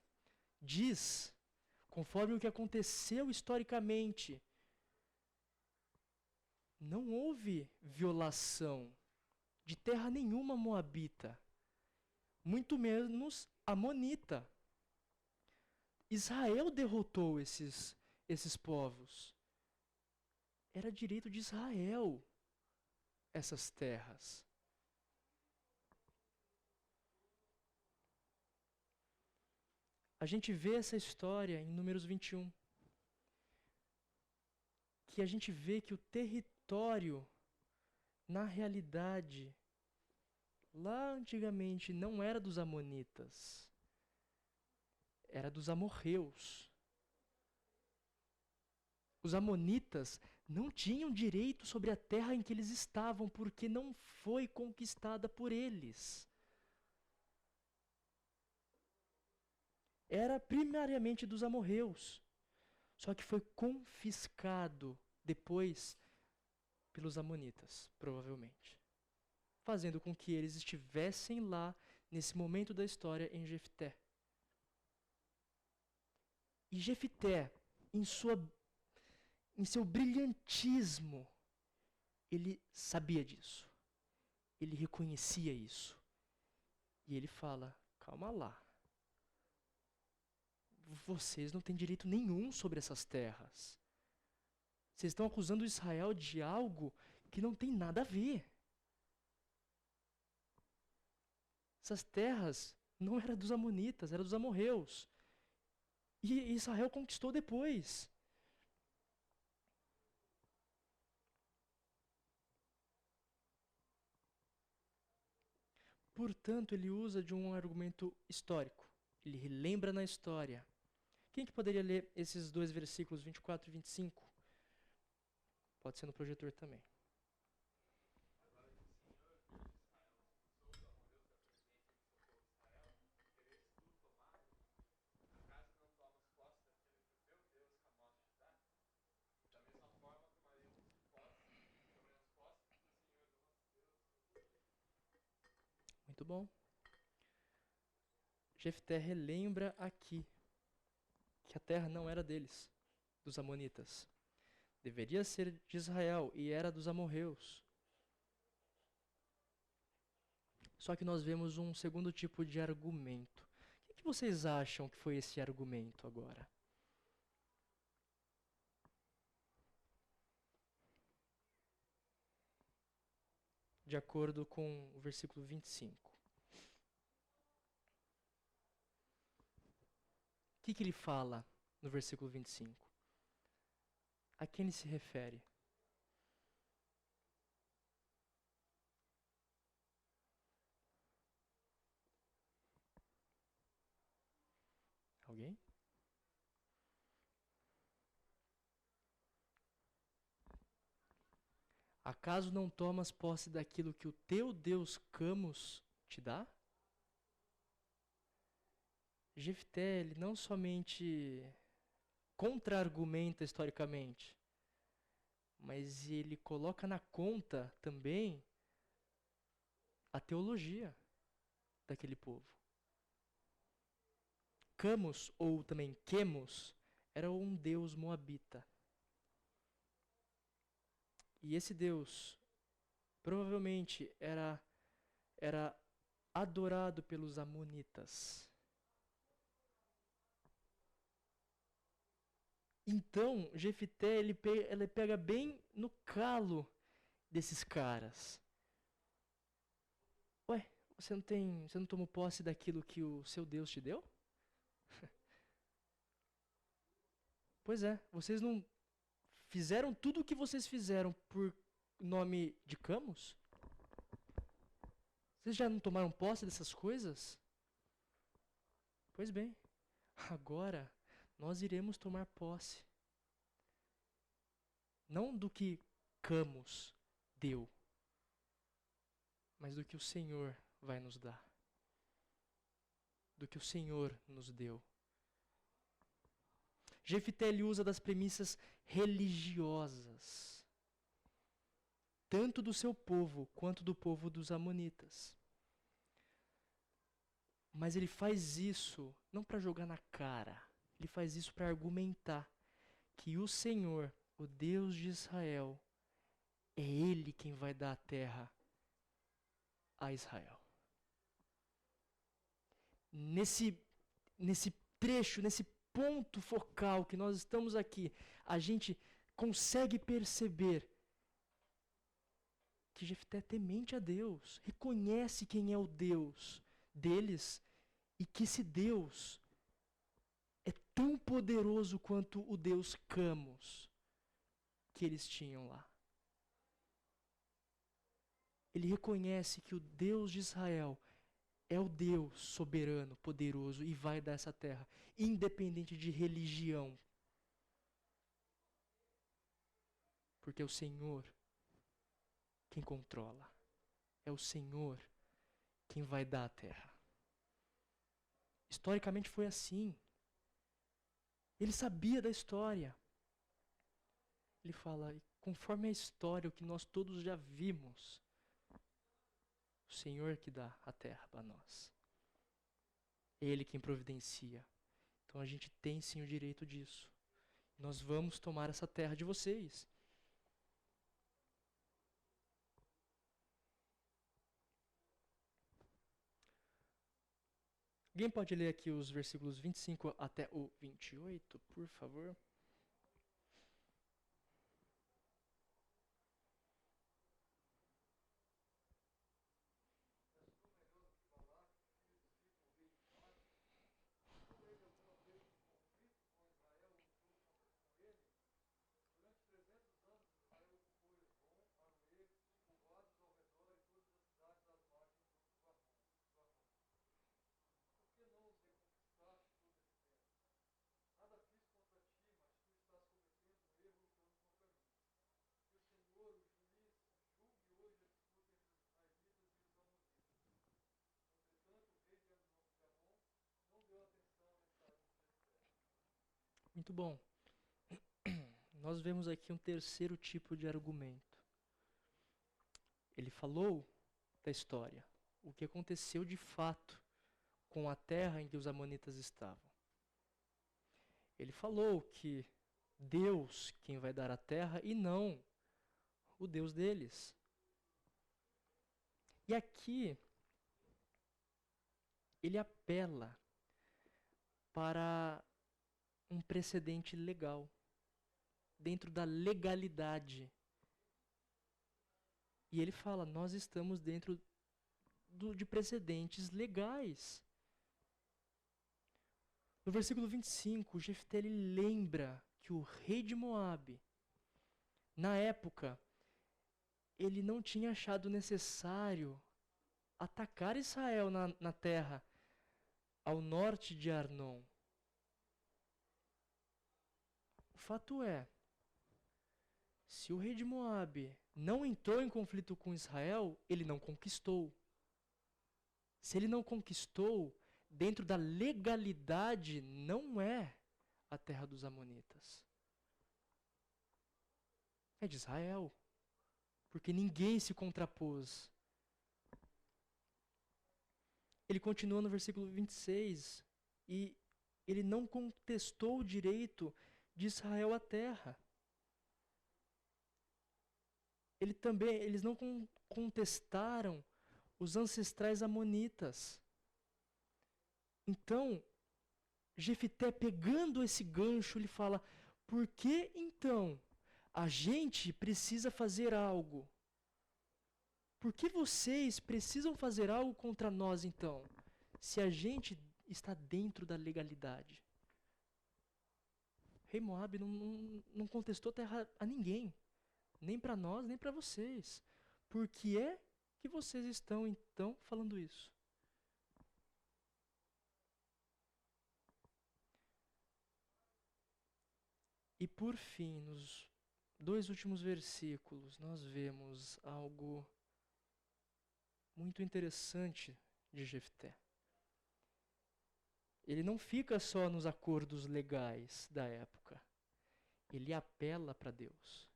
diz, conforme o que aconteceu historicamente, não houve violação de terra nenhuma moabita, muito menos amonita. Israel derrotou esses povos. Era direito de Israel essas terras. A gente vê essa história em Números 21, que a gente vê que o território, na realidade, lá antigamente não era dos amonitas, era dos amorreus. Os amonitas não tinham direito sobre a terra em que eles estavam, porque não foi conquistada por eles. Era primariamente dos amorreus, só que foi confiscado depois pelos amonitas, provavelmente, fazendo com que eles estivessem lá nesse momento da história em Jefté. E Jefté, em seu brilhantismo, ele sabia disso. Ele reconhecia isso. E ele fala, calma lá. Vocês não têm direito nenhum sobre essas terras. Vocês estão acusando Israel de algo que não tem nada a ver. Essas terras não eram dos amonitas, eram dos amorreus. E Israel conquistou depois. portanto, ele usa de um argumento histórico. Ele relembra na história. Quem que poderia ler esses dois versículos, 24 e 25? Pode ser no projetor também. Muito bom. Jefté relembra aqui que a terra não era deles, dos amonitas. Deveria ser de Israel e era dos amorreus. Só que nós vemos um segundo tipo de argumento. O que vocês acham que foi esse argumento agora? De acordo com o versículo 25. O que ele fala no versículo 25? A quem ele se refere? Alguém? Acaso não tomas posse daquilo que o teu Deus Camus te dá? Jefté, ele não somente contra-argumenta historicamente, mas ele coloca na conta também a teologia daquele povo. Camus, ou também Quemos, era um deus moabita. E esse deus provavelmente era adorado pelos amonitas. Então, Jefté, ele pega bem no calo desses caras. Ué, você não tomou posse daquilo que o seu Deus te deu? Pois é, vocês não fizeram tudo o que vocês fizeram por nome de Camus? Vocês já não tomaram posse dessas coisas? Pois bem, agora nós iremos tomar posse. Não do que Camus deu, mas do que o Senhor vai nos dar. Do que o Senhor nos deu. Jefté ele usa das premissas religiosas, tanto do seu povo quanto do povo dos amonitas. Mas ele faz isso não para jogar na cara, ele faz isso para argumentar que o Senhor, o Deus de Israel, é Ele quem vai dar a terra a Israel. Nesse trecho, nesse ponto focal que nós estamos aqui, a gente consegue perceber que Jefté é temente a Deus, reconhece quem é o Deus deles e que esse Deus é tão poderoso quanto o Deus Camus que eles tinham lá. Ele reconhece que o Deus de Israel é o Deus soberano, poderoso e vai dar essa terra, independente de religião. Porque é o Senhor quem controla. É o Senhor quem vai dar a terra. Historicamente foi assim. Ele sabia da história. Ele fala, conforme a história, o que nós todos já vimos, o Senhor que dá a terra para nós. É Ele quem providencia. Então a gente tem sim o direito disso. Nós vamos tomar essa terra de vocês. Alguém pode ler aqui os versículos 25 até o 28, por favor? Muito bom. Nós vemos aqui um terceiro tipo de argumento. Ele falou da história, o que aconteceu de fato com a terra em que os amonitas estavam. Ele falou que Deus quem vai dar a terra e não o Deus deles. E aqui ele apela para um precedente legal, dentro da legalidade. E ele fala, nós estamos dentro de precedentes legais. No versículo 25, Jefté lembra que o rei de Moabe, na época, ele não tinha achado necessário atacar Israel na terra ao norte de Arnon. O fato é, se o rei de Moabe não entrou em conflito com Israel, ele não conquistou. Se ele não conquistou, dentro da legalidade, não é a terra dos amonitas. É de Israel. Porque ninguém se contrapôs. Ele continua no versículo 26, e ele não contestou o direito de Israel à terra. Eles não contestaram os ancestrais amonitas. Então, Jefté, pegando esse gancho, ele fala, por que então a gente precisa fazer algo? Por que vocês precisam fazer algo contra nós então, se a gente está dentro da legalidade? Rei Moabe não contestou terra a ninguém, nem para nós, nem para vocês. Por que é que vocês estão então falando isso? E por fim, nos 2 últimos versículos, nós vemos algo muito interessante de Jefté. Ele não fica só nos acordos legais da época. Ele apela para Deus.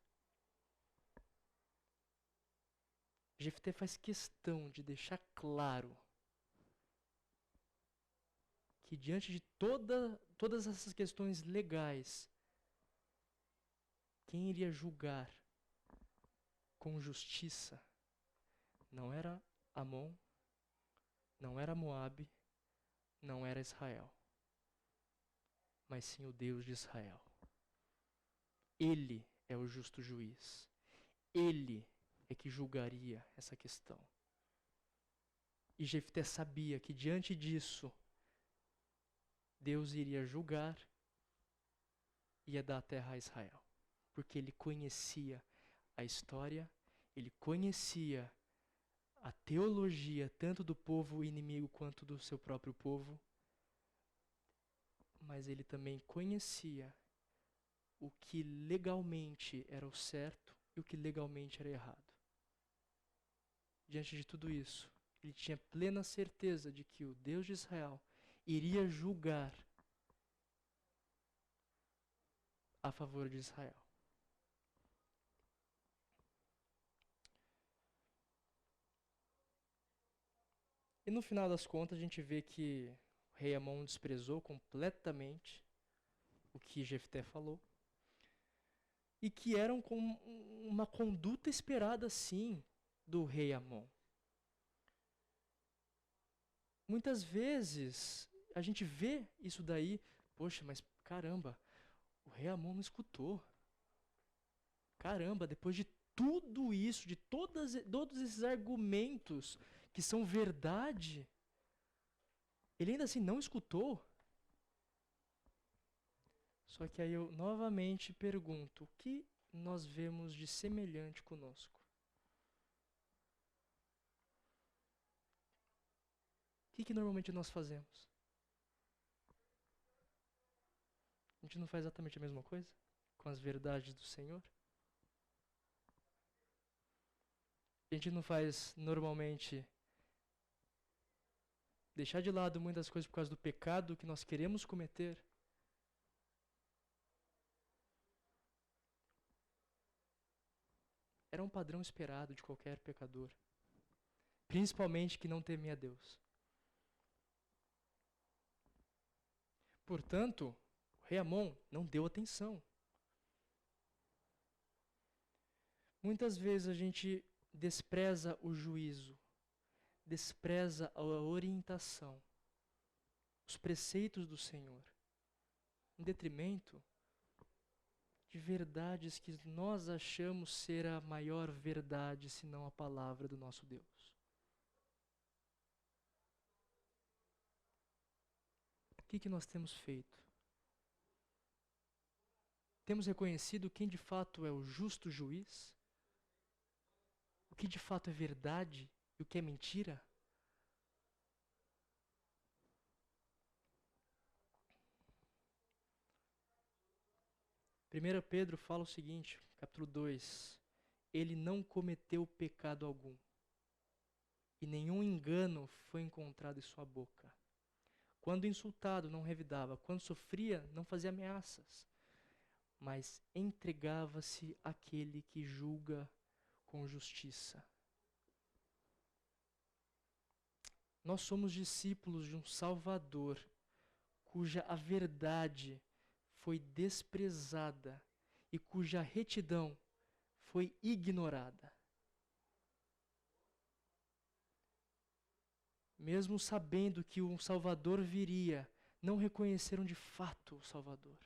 Jefté faz questão de deixar claro que diante de todas essas questões legais, quem iria julgar com justiça não era Amon, não era Moabe, não era Israel, mas sim o Deus de Israel. Ele é o justo juiz. Ele é que julgaria essa questão. E Jefté sabia que diante disso, Deus iria julgar e ia dar a terra a Israel. Porque ele conhecia a história, ele conhecia a teologia tanto do povo inimigo quanto do seu próprio povo, mas ele também conhecia o que legalmente era o certo e o que legalmente era errado. Diante de tudo isso, ele tinha plena certeza de que o Deus de Israel iria julgar a favor de Israel. E no final das contas, a gente vê que o rei Amon desprezou completamente o que Jefté falou. E que era uma conduta esperada, sim, do rei Amon. Muitas vezes, a gente vê isso daí, poxa, mas caramba, o rei Amon não escutou. Caramba, depois de tudo isso, de todos esses argumentos que são verdade, ele ainda assim não escutou? Só que aí eu novamente pergunto, o que nós vemos de semelhante conosco? O que normalmente nós fazemos? A gente não faz exatamente a mesma coisa com as verdades do Senhor? A gente não faz normalmente deixar de lado muitas coisas por causa do pecado que nós queremos cometer? era um padrão esperado de qualquer pecador, principalmente que não temia a Deus. Portanto, o rei Amon não deu atenção. Muitas vezes a gente despreza o juízo, despreza a orientação, os preceitos do Senhor, em detrimento de verdades que nós achamos ser a maior verdade, senão a palavra do nosso Deus. O que nós temos feito? Temos reconhecido quem de fato é o justo juiz? O que de fato é verdade e o que é mentira? Primeira Pedro fala o seguinte, capítulo 2, ele não cometeu pecado algum, e nenhum engano foi encontrado em sua boca. Quando insultado, não revidava, quando sofria, não fazia ameaças, mas entregava-se àquele que julga com justiça. Nós somos discípulos de um Salvador, cuja a verdade foi desprezada e cuja retidão foi ignorada. Mesmo sabendo que um Salvador viria, não reconheceram de fato o Salvador.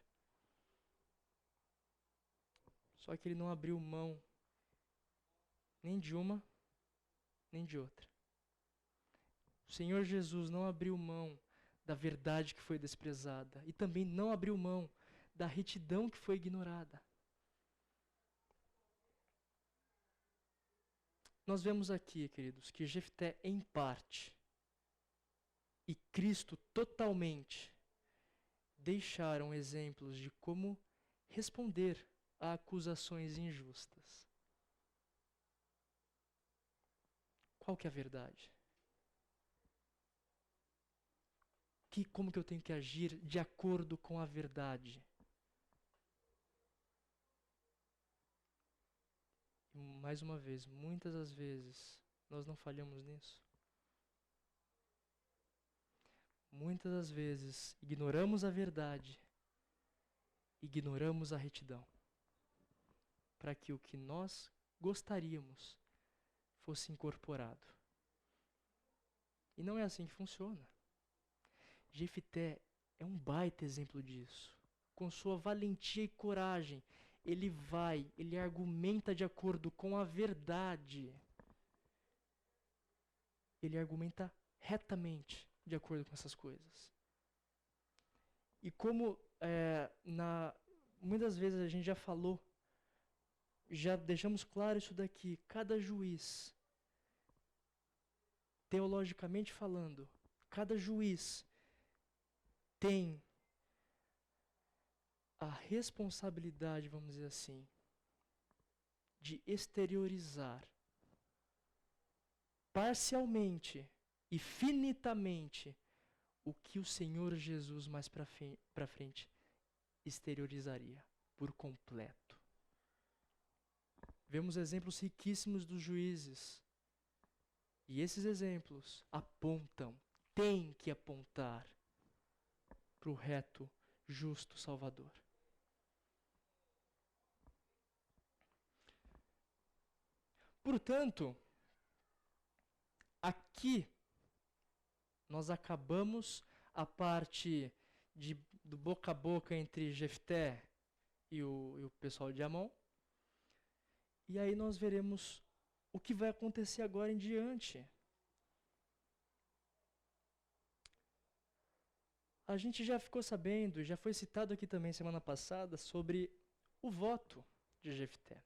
Só que ele não abriu mão nem de uma, nem de outra. O Senhor Jesus não abriu mão da verdade que foi desprezada e também não abriu mão da retidão que foi ignorada. Nós vemos aqui, queridos, que Jefté, em parte, e Cristo totalmente, deixaram exemplos de como responder a acusações injustas. Qual que é a verdade? Como que eu tenho que agir de acordo com a verdade? E mais uma vez, muitas das vezes, nós não falhamos nisso. Muitas das vezes, ignoramos a verdade, ignoramos a retidão, para que o que nós gostaríamos fosse incorporado. E não é assim que funciona. Jefté é um baita exemplo disso. Com sua valentia e coragem, ele argumenta de acordo com a verdade. Ele argumenta retamente de acordo com essas coisas. E como muitas vezes a gente já falou, já deixamos claro isso daqui, cada juiz, teologicamente falando, cada juiz tem a responsabilidade, vamos dizer assim, de exteriorizar parcialmente e finitamente o que o Senhor Jesus mais para frente exteriorizaria por completo. Vemos exemplos riquíssimos dos juízes. E esses exemplos apontam, têm que apontar para o reto, justo Salvador. Portanto, aqui nós acabamos a parte do boca a boca entre Jefté e o pessoal de Amon. E aí nós veremos o que vai acontecer agora em diante. A gente já ficou sabendo, já foi citado aqui também semana passada, sobre o voto de Jefté.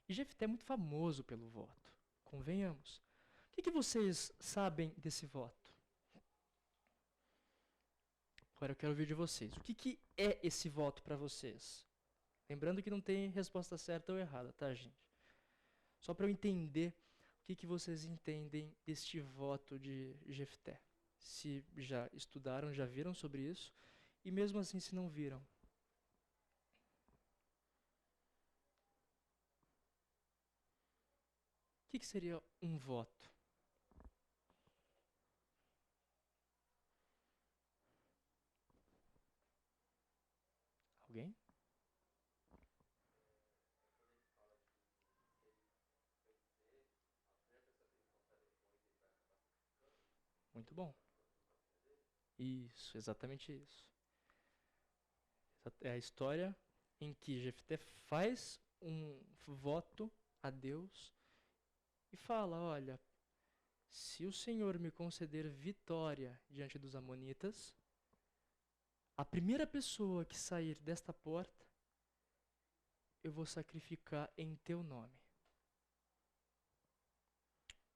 E Jefté é muito famoso pelo voto, convenhamos. O que vocês sabem desse voto? Agora eu quero ouvir de vocês. O que é esse voto para vocês? Lembrando que não tem resposta certa ou errada, tá, gente? Só para eu entender o que vocês entendem deste voto de Jefté. Se já estudaram, já viram sobre isso, e mesmo assim se não viram. que seria um voto? Alguém? Muito bom. Isso, exatamente isso. É a história em que Jefté faz um voto a Deus e fala: olha, se o Senhor me conceder vitória diante dos amonitas, a primeira pessoa que sair desta porta, eu vou sacrificar em teu nome.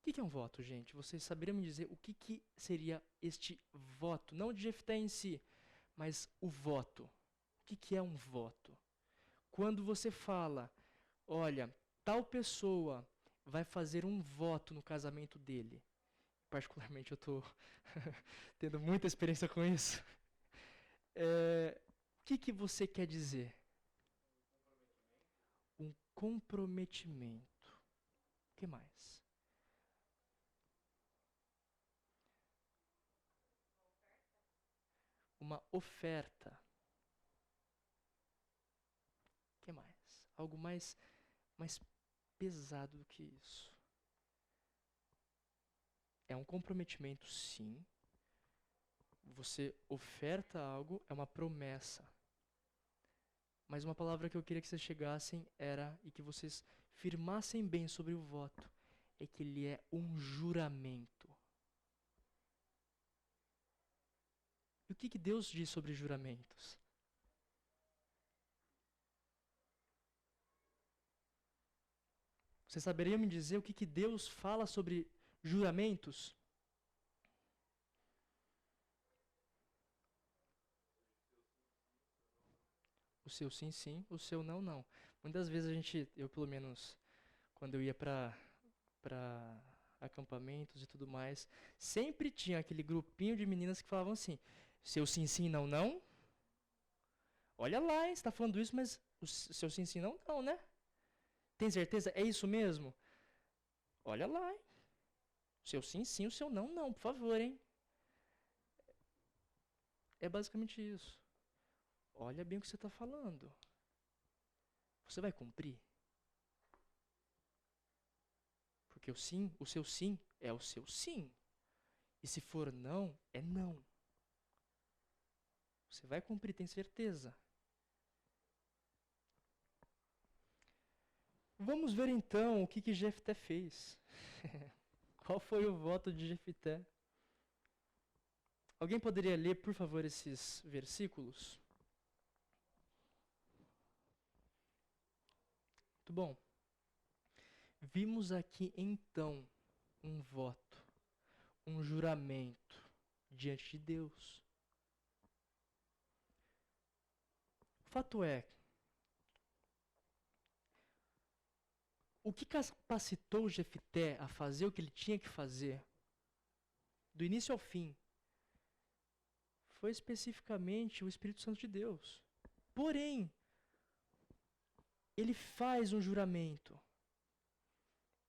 O que é um voto, gente? Vocês saberiam me dizer o que seria este voto? Não de Jefté em si, mas o voto. O que é um voto? Quando você fala, olha, tal pessoa vai fazer um voto no casamento dele. Particularmente eu estou tendo muita experiência com isso. O que você quer dizer? Um comprometimento. O que mais? Uma oferta. O que mais? Algo mais pesado do que isso. É um comprometimento, sim. Você oferta algo, é uma promessa. Mas uma palavra que eu queria que vocês chegassem era, e que vocês firmassem bem sobre o voto, é que ele é um juramento. E o que Deus diz sobre juramentos? Vocês saberiam me dizer o que Deus fala sobre juramentos? O seu sim, sim, o seu não, não. Muitas vezes eu pelo menos, quando eu ia para acampamentos e tudo mais, sempre tinha aquele grupinho de meninas que falavam assim: seu sim, sim, não, não? Olha lá, hein, você está falando isso, mas o seu sim, sim, não, não, né? Tem certeza? É isso mesmo? Olha lá, hein? O seu sim, sim, o seu não, não, por favor, hein? É basicamente isso. Olha bem o que você está falando. Você vai cumprir? Porque o seu sim é o seu sim. E se for não, é não. Você vai cumprir, tem certeza. Vamos ver então o que Jefté fez. Qual foi o voto de Jefté? Alguém poderia ler, por favor, esses versículos? Muito bom. Vimos aqui então um voto, um juramento diante de Deus. O fato é, o que capacitou Jefté a fazer o que ele tinha que fazer, do início ao fim, foi especificamente o Espírito Santo de Deus. Porém, ele faz um juramento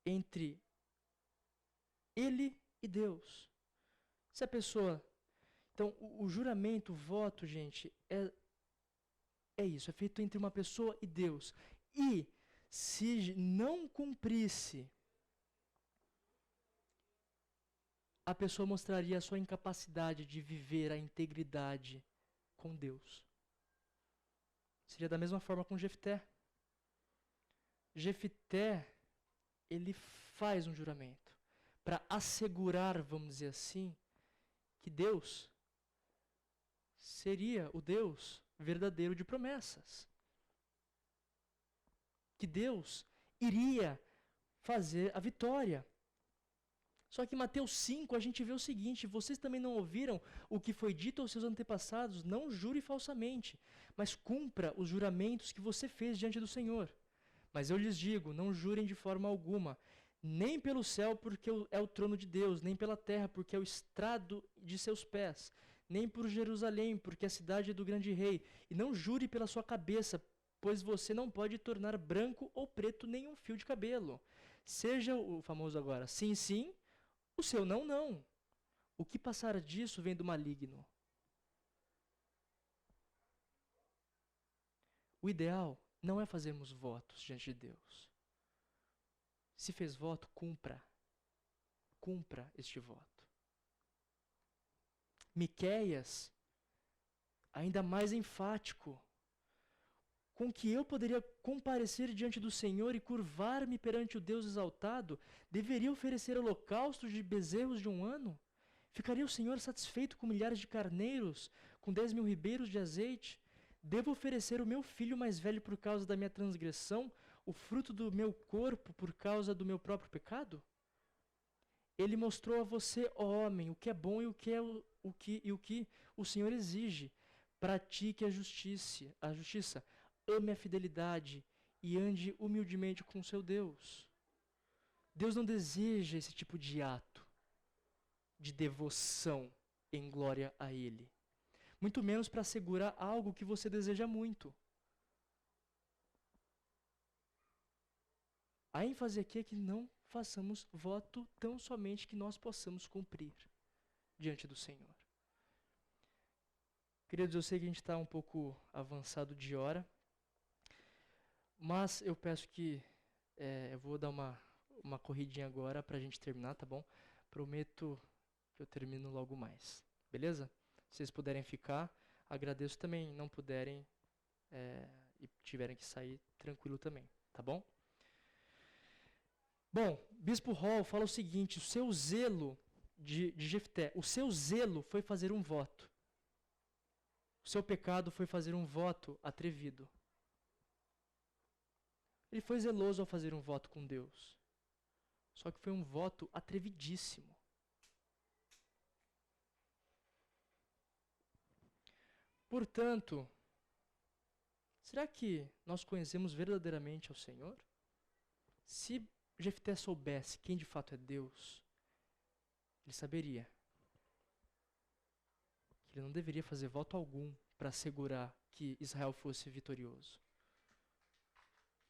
entre ele e Deus. Se a pessoa... Então, o juramento, o voto, gente, é isso. É feito entre uma pessoa e Deus. E, se não cumprisse, a pessoa mostraria a sua incapacidade de viver a integridade com Deus. Seria da mesma forma com Jefté. Jefté, ele faz um juramento para assegurar, vamos dizer assim, que Deus seria o Deus verdadeiro de promessas. Que Deus iria fazer a vitória. Só que em Mateus 5 a gente vê o seguinte: vocês também não ouviram o que foi dito aos seus antepassados, não jure falsamente, mas cumpra os juramentos que você fez diante do Senhor. Mas eu lhes digo, não jurem de forma alguma, nem pelo céu, porque é o trono de Deus, nem pela terra, porque é o estrado de seus pés, nem por Jerusalém, porque é a cidade do grande rei. E não jure pela sua cabeça, pois você não pode tornar branco ou preto nenhum fio de cabelo. Seja o famoso agora sim, sim, o seu não, não. O que passar disso vem do maligno. O ideal não é fazermos votos diante de Deus. Se fez voto, cumpra. Cumpra este voto. Miqueias, ainda mais enfático, com que eu poderia comparecer diante do Senhor e curvar-me perante o Deus exaltado, deveria oferecer holocaustos de bezerros de um ano? Ficaria o Senhor satisfeito com milhares de carneiros, com 10.000 ribeiros de azeite? Devo oferecer o meu filho mais velho por causa da minha transgressão, o fruto do meu corpo por causa do meu próprio pecado? Ele mostrou a você, ó homem, o que é bom e o que o Senhor exige. Pratique a justiça, ame a fidelidade e ande humildemente com seu Deus. Deus não deseja esse tipo de ato de devoção em glória a Ele. Muito menos para assegurar algo que você deseja muito. A ênfase aqui é que não façamos voto tão somente que nós possamos cumprir diante do Senhor. Queridos, eu sei que a gente está um pouco avançado de hora, mas eu peço que eu vou dar uma corridinha agora para a gente terminar, tá bom? Prometo que eu termino logo mais, beleza? Se vocês puderem ficar, agradeço também. Não puderem e tiverem que sair, tranquilo também, tá bom? Bom, Bispo Hall fala o seguinte: o seu zelo de Jefté, o seu zelo foi fazer um voto. O seu pecado foi fazer um voto atrevido. Ele foi zeloso ao fazer um voto com Deus. Só que foi um voto atrevidíssimo. Portanto, será que nós conhecemos verdadeiramente ao Senhor? Se Jefté soubesse quem de fato é Deus, ele saberia que ele não deveria fazer voto algum para assegurar que Israel fosse vitorioso.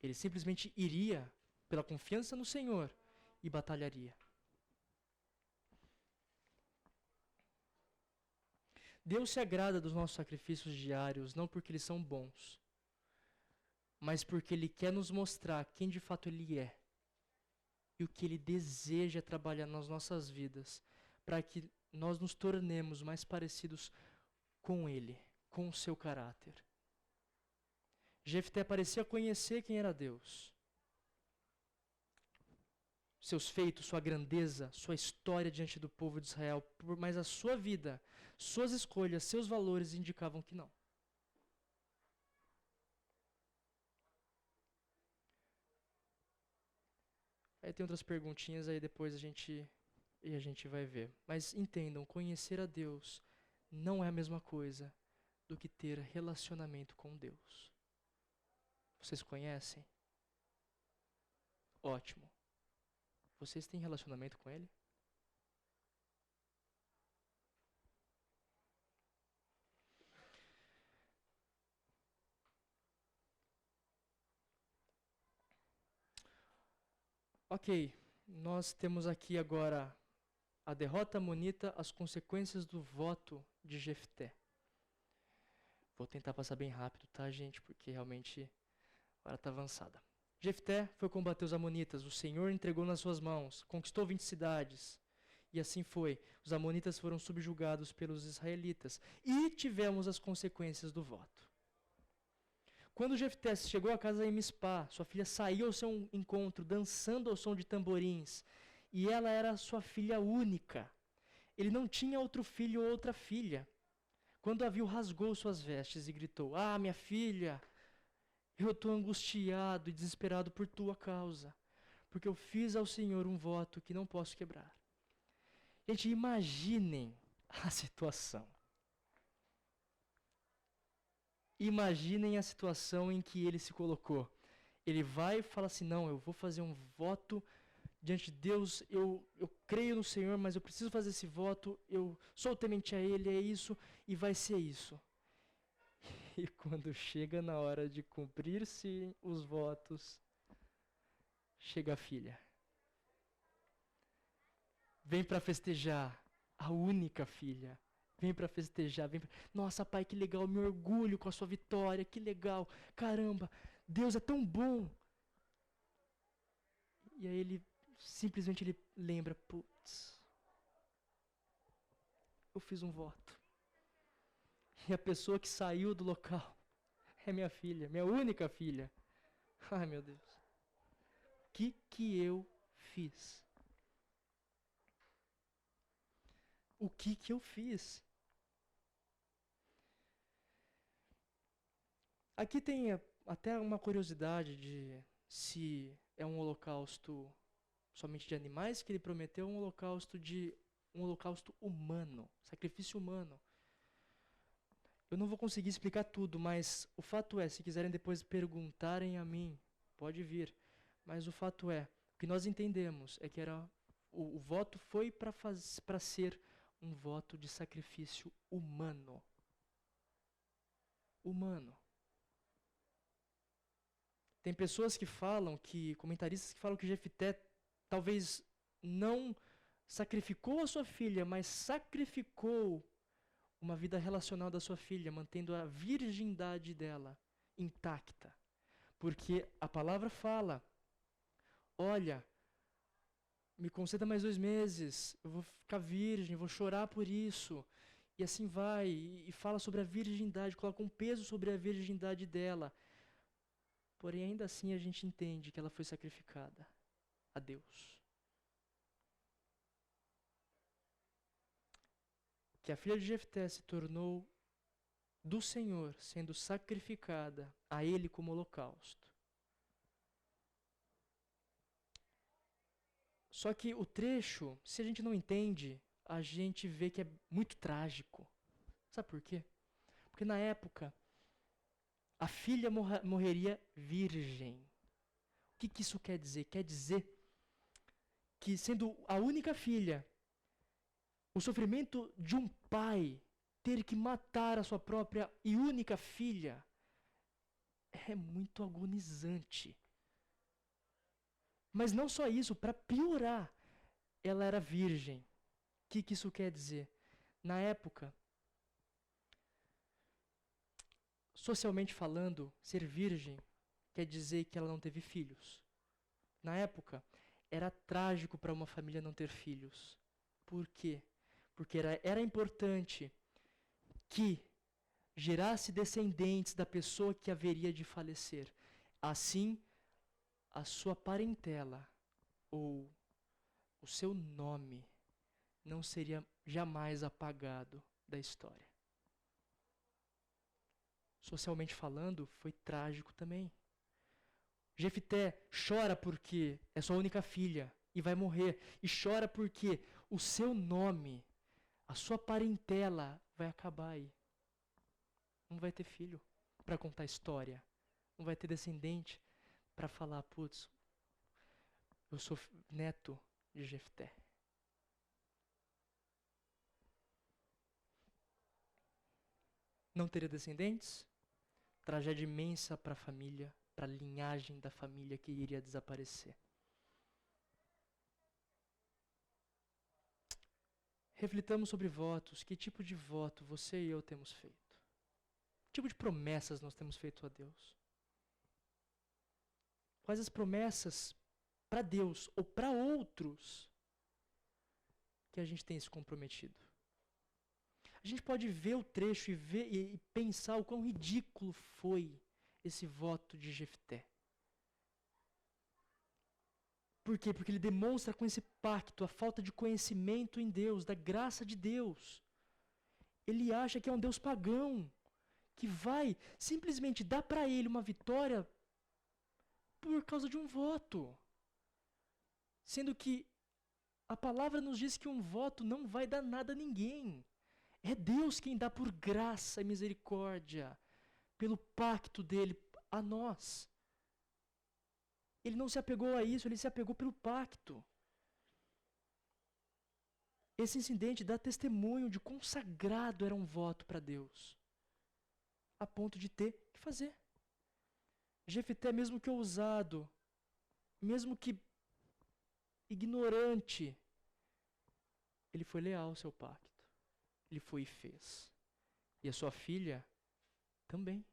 Ele simplesmente iria pela confiança no Senhor e batalharia. Deus se agrada dos nossos sacrifícios diários, não porque eles são bons, mas porque Ele quer nos mostrar quem de fato Ele é e o que Ele deseja trabalhar nas nossas vidas, para que nós nos tornemos mais parecidos com Ele, com o seu caráter. Jefté parecia conhecer quem era Deus. Seus feitos, sua grandeza, sua história diante do povo de Israel, mas a sua vida, suas escolhas, seus valores indicavam que não. Aí tem outras perguntinhas, aí depois a gente vai ver. Mas entendam, conhecer a Deus não é a mesma coisa do que ter relacionamento com Deus. Vocês conhecem? Ótimo. Vocês têm relacionamento com Ele? Ok, nós temos aqui agora a derrota amonita, as consequências do voto de Jefté. Vou tentar passar bem rápido, tá, gente? Porque realmente a hora está avançada. Jefté foi combater os amonitas, o Senhor entregou nas suas mãos, conquistou 20 cidades. E assim foi. Os amonitas foram subjugados pelos israelitas. E tivemos as consequências do voto. Quando Jefté chegou à casa em Mispá, sua filha saiu ao seu encontro, dançando ao som de tamborins. E ela era sua filha única. Ele não tinha outro filho ou outra filha. Quando a viu, rasgou suas vestes e gritou: "Ah, minha filha! Eu estou angustiado e desesperado por tua causa, porque eu fiz ao Senhor um voto que não posso quebrar." Gente, imaginem a situação. Imaginem a situação em que ele se colocou. Ele vai e fala assim: não, eu vou fazer um voto diante de Deus, eu creio no Senhor, mas eu preciso fazer esse voto, eu sou temente a Ele, é isso, e vai ser isso. E quando chega na hora de cumprir-se os votos, chega a filha. Vem para festejar. A única filha. Vem para festejar. Nossa, pai, que legal. Me orgulho com a sua vitória. Que legal. Caramba, Deus é tão bom. E aí ele simplesmente lembra, putz, eu fiz um voto. E a pessoa que saiu do local é minha filha, minha única filha. Ai, meu Deus. O que eu fiz? O que eu fiz? Aqui tem até uma curiosidade de se é um holocausto somente de animais que ele prometeu, um holocausto humano, sacrifício humano. Eu não vou conseguir explicar tudo, mas o fato é, se quiserem depois perguntarem a mim, pode vir. Mas o fato é, o que nós entendemos é que o voto foi para ser um voto de sacrifício humano. Humano. Tem pessoas que falam, comentaristas que falam que Jefté talvez não sacrificou a sua filha, mas sacrificou uma vida relacional da sua filha, mantendo a virgindade dela intacta. Porque a palavra fala, olha, me conceda mais 2 meses, eu vou ficar virgem, vou chorar por isso. E assim vai, e fala sobre a virgindade, coloca um peso sobre a virgindade dela. Porém, ainda assim a gente entende que ela foi sacrificada a Deus. Que a filha de Jefté se tornou do Senhor, sendo sacrificada a Ele como holocausto. Só que o trecho, se a gente não entende, a gente vê que é muito trágico. Sabe por quê? Porque na época, a filha morreria virgem. O que isso quer dizer? Quer dizer que, sendo a única filha, o sofrimento de um pai ter que matar a sua própria e única filha é muito agonizante. Mas não só isso, para piorar, ela era virgem. O que isso quer dizer? Na época, socialmente falando, ser virgem quer dizer que ela não teve filhos. Na época, era trágico para uma família não ter filhos. Por quê? Porque era importante que gerasse descendentes da pessoa que haveria de falecer. Assim, a sua parentela ou o seu nome não seria jamais apagado da história. Socialmente falando, foi trágico também. Jefté chora porque é sua única filha e vai morrer. E chora porque o seu nome, a sua parentela vai acabar aí. Não vai ter filho para contar história. Não vai ter descendente para falar, putz, eu sou neto de Jefté. Não teria descendentes? Tragédia imensa para a família, para a linhagem da família que iria desaparecer. Reflitamos sobre votos. Que tipo de voto você e eu temos feito? Que tipo de promessas nós temos feito a Deus? Quais as promessas para Deus ou para outros que a gente tem se comprometido? A gente pode ver o trecho e pensar o quão ridículo foi esse voto de Jefté. Por quê? Porque ele demonstra com esse pacto a falta de conhecimento em Deus, da graça de Deus. Ele acha que é um Deus pagão, que vai simplesmente dar para ele uma vitória por causa de um voto. Sendo que a palavra nos diz que um voto não vai dar nada a ninguém. É Deus quem dá por graça e misericórdia, pelo pacto dele a nós. Ele não se apegou a isso, ele se apegou pelo pacto. Esse incidente dá testemunho de quão sagrado era um voto para Deus, a ponto de ter que fazer. Jefté, mesmo que ousado, mesmo que ignorante, ele foi leal ao seu pacto. Ele foi e fez. E a sua filha também.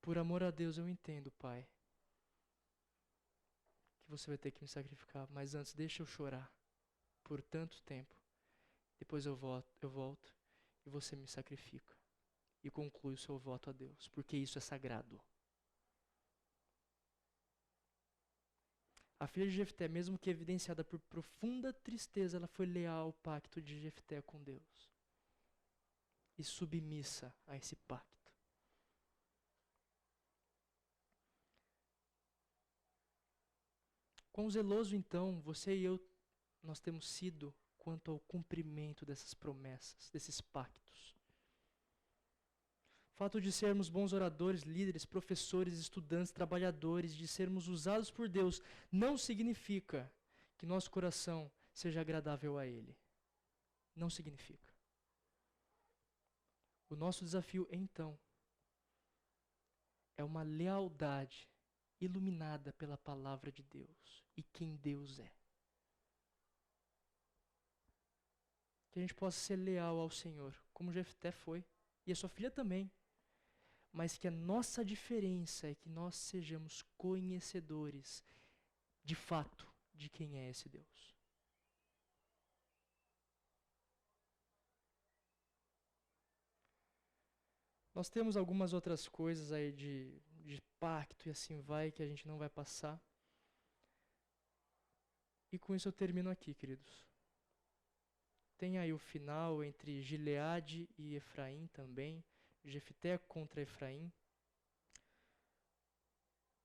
Por amor a Deus, eu entendo, Pai, que você vai ter que me sacrificar, mas antes deixa eu chorar por tanto tempo. Depois eu volto e você me sacrifica e conclui o seu voto a Deus, porque isso é sagrado. A filha de Jefté, mesmo que evidenciada por profunda tristeza, ela foi leal ao pacto de Jefté com Deus e submissa a esse pacto. Quão zeloso, então, você e eu, nós temos sido quanto ao cumprimento dessas promessas, desses pactos. O fato de sermos bons oradores, líderes, professores, estudantes, trabalhadores, de sermos usados por Deus, não significa que nosso coração seja agradável a Ele. Não significa. O nosso desafio, então, é uma lealdade iluminada pela palavra de Deus e quem Deus é. Que a gente possa ser leal ao Senhor, como Jefté foi, e a sua filha também. Mas que a nossa diferença é que nós sejamos conhecedores, de fato, de quem é esse Deus. Nós temos algumas outras coisas aí de pacto e assim vai, que a gente não vai passar. E com isso eu termino aqui, queridos. Tem aí o final entre Gileade e Efraim também. Jefté contra Efraim.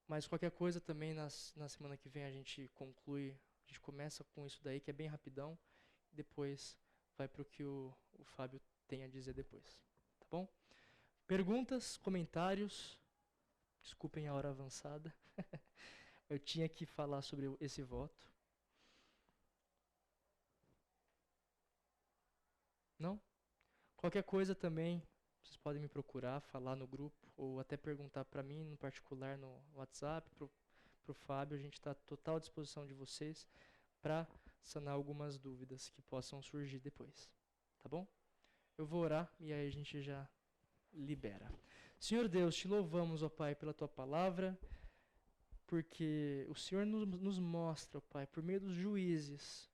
Mas qualquer coisa também na semana que vem a gente conclui, a gente começa com isso daí, que é bem rapidão. Depois vai para o que o Fábio tem a dizer depois. Tá bom? Perguntas, comentários. Desculpem a hora avançada. Eu tinha que falar sobre esse voto. Não? Qualquer coisa também, vocês podem me procurar, falar no grupo, ou até perguntar para mim, no particular, no WhatsApp, pro Fábio. A gente está à total disposição de vocês para sanar algumas dúvidas que possam surgir depois. Tá bom? Eu vou orar e aí a gente já libera. Senhor Deus, te louvamos, ó Pai, pela tua palavra, porque o Senhor nos mostra, ó Pai, por meio dos juízes,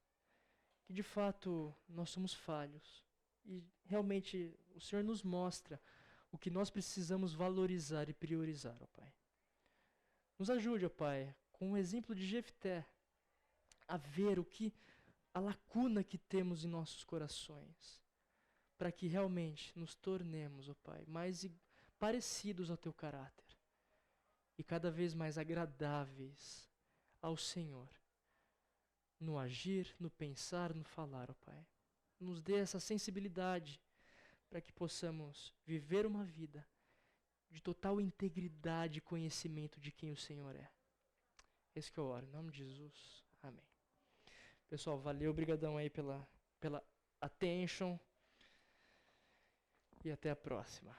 que de fato nós somos falhos. E realmente o Senhor nos mostra o que nós precisamos valorizar e priorizar, ó Pai. Nos ajude, ó Pai, com o exemplo de Jefté, a ver a lacuna que temos em nossos corações, para que realmente nos tornemos, ó Pai, mais parecidos ao Teu caráter e cada vez mais agradáveis ao Senhor, no agir, no pensar, no falar, ó Pai. Nos dê essa sensibilidade para que possamos viver uma vida de total integridade e conhecimento de quem o Senhor é. Esse que eu oro, em nome de Jesus. Amém. Pessoal, valeu, obrigadão aí pela attention e até a próxima.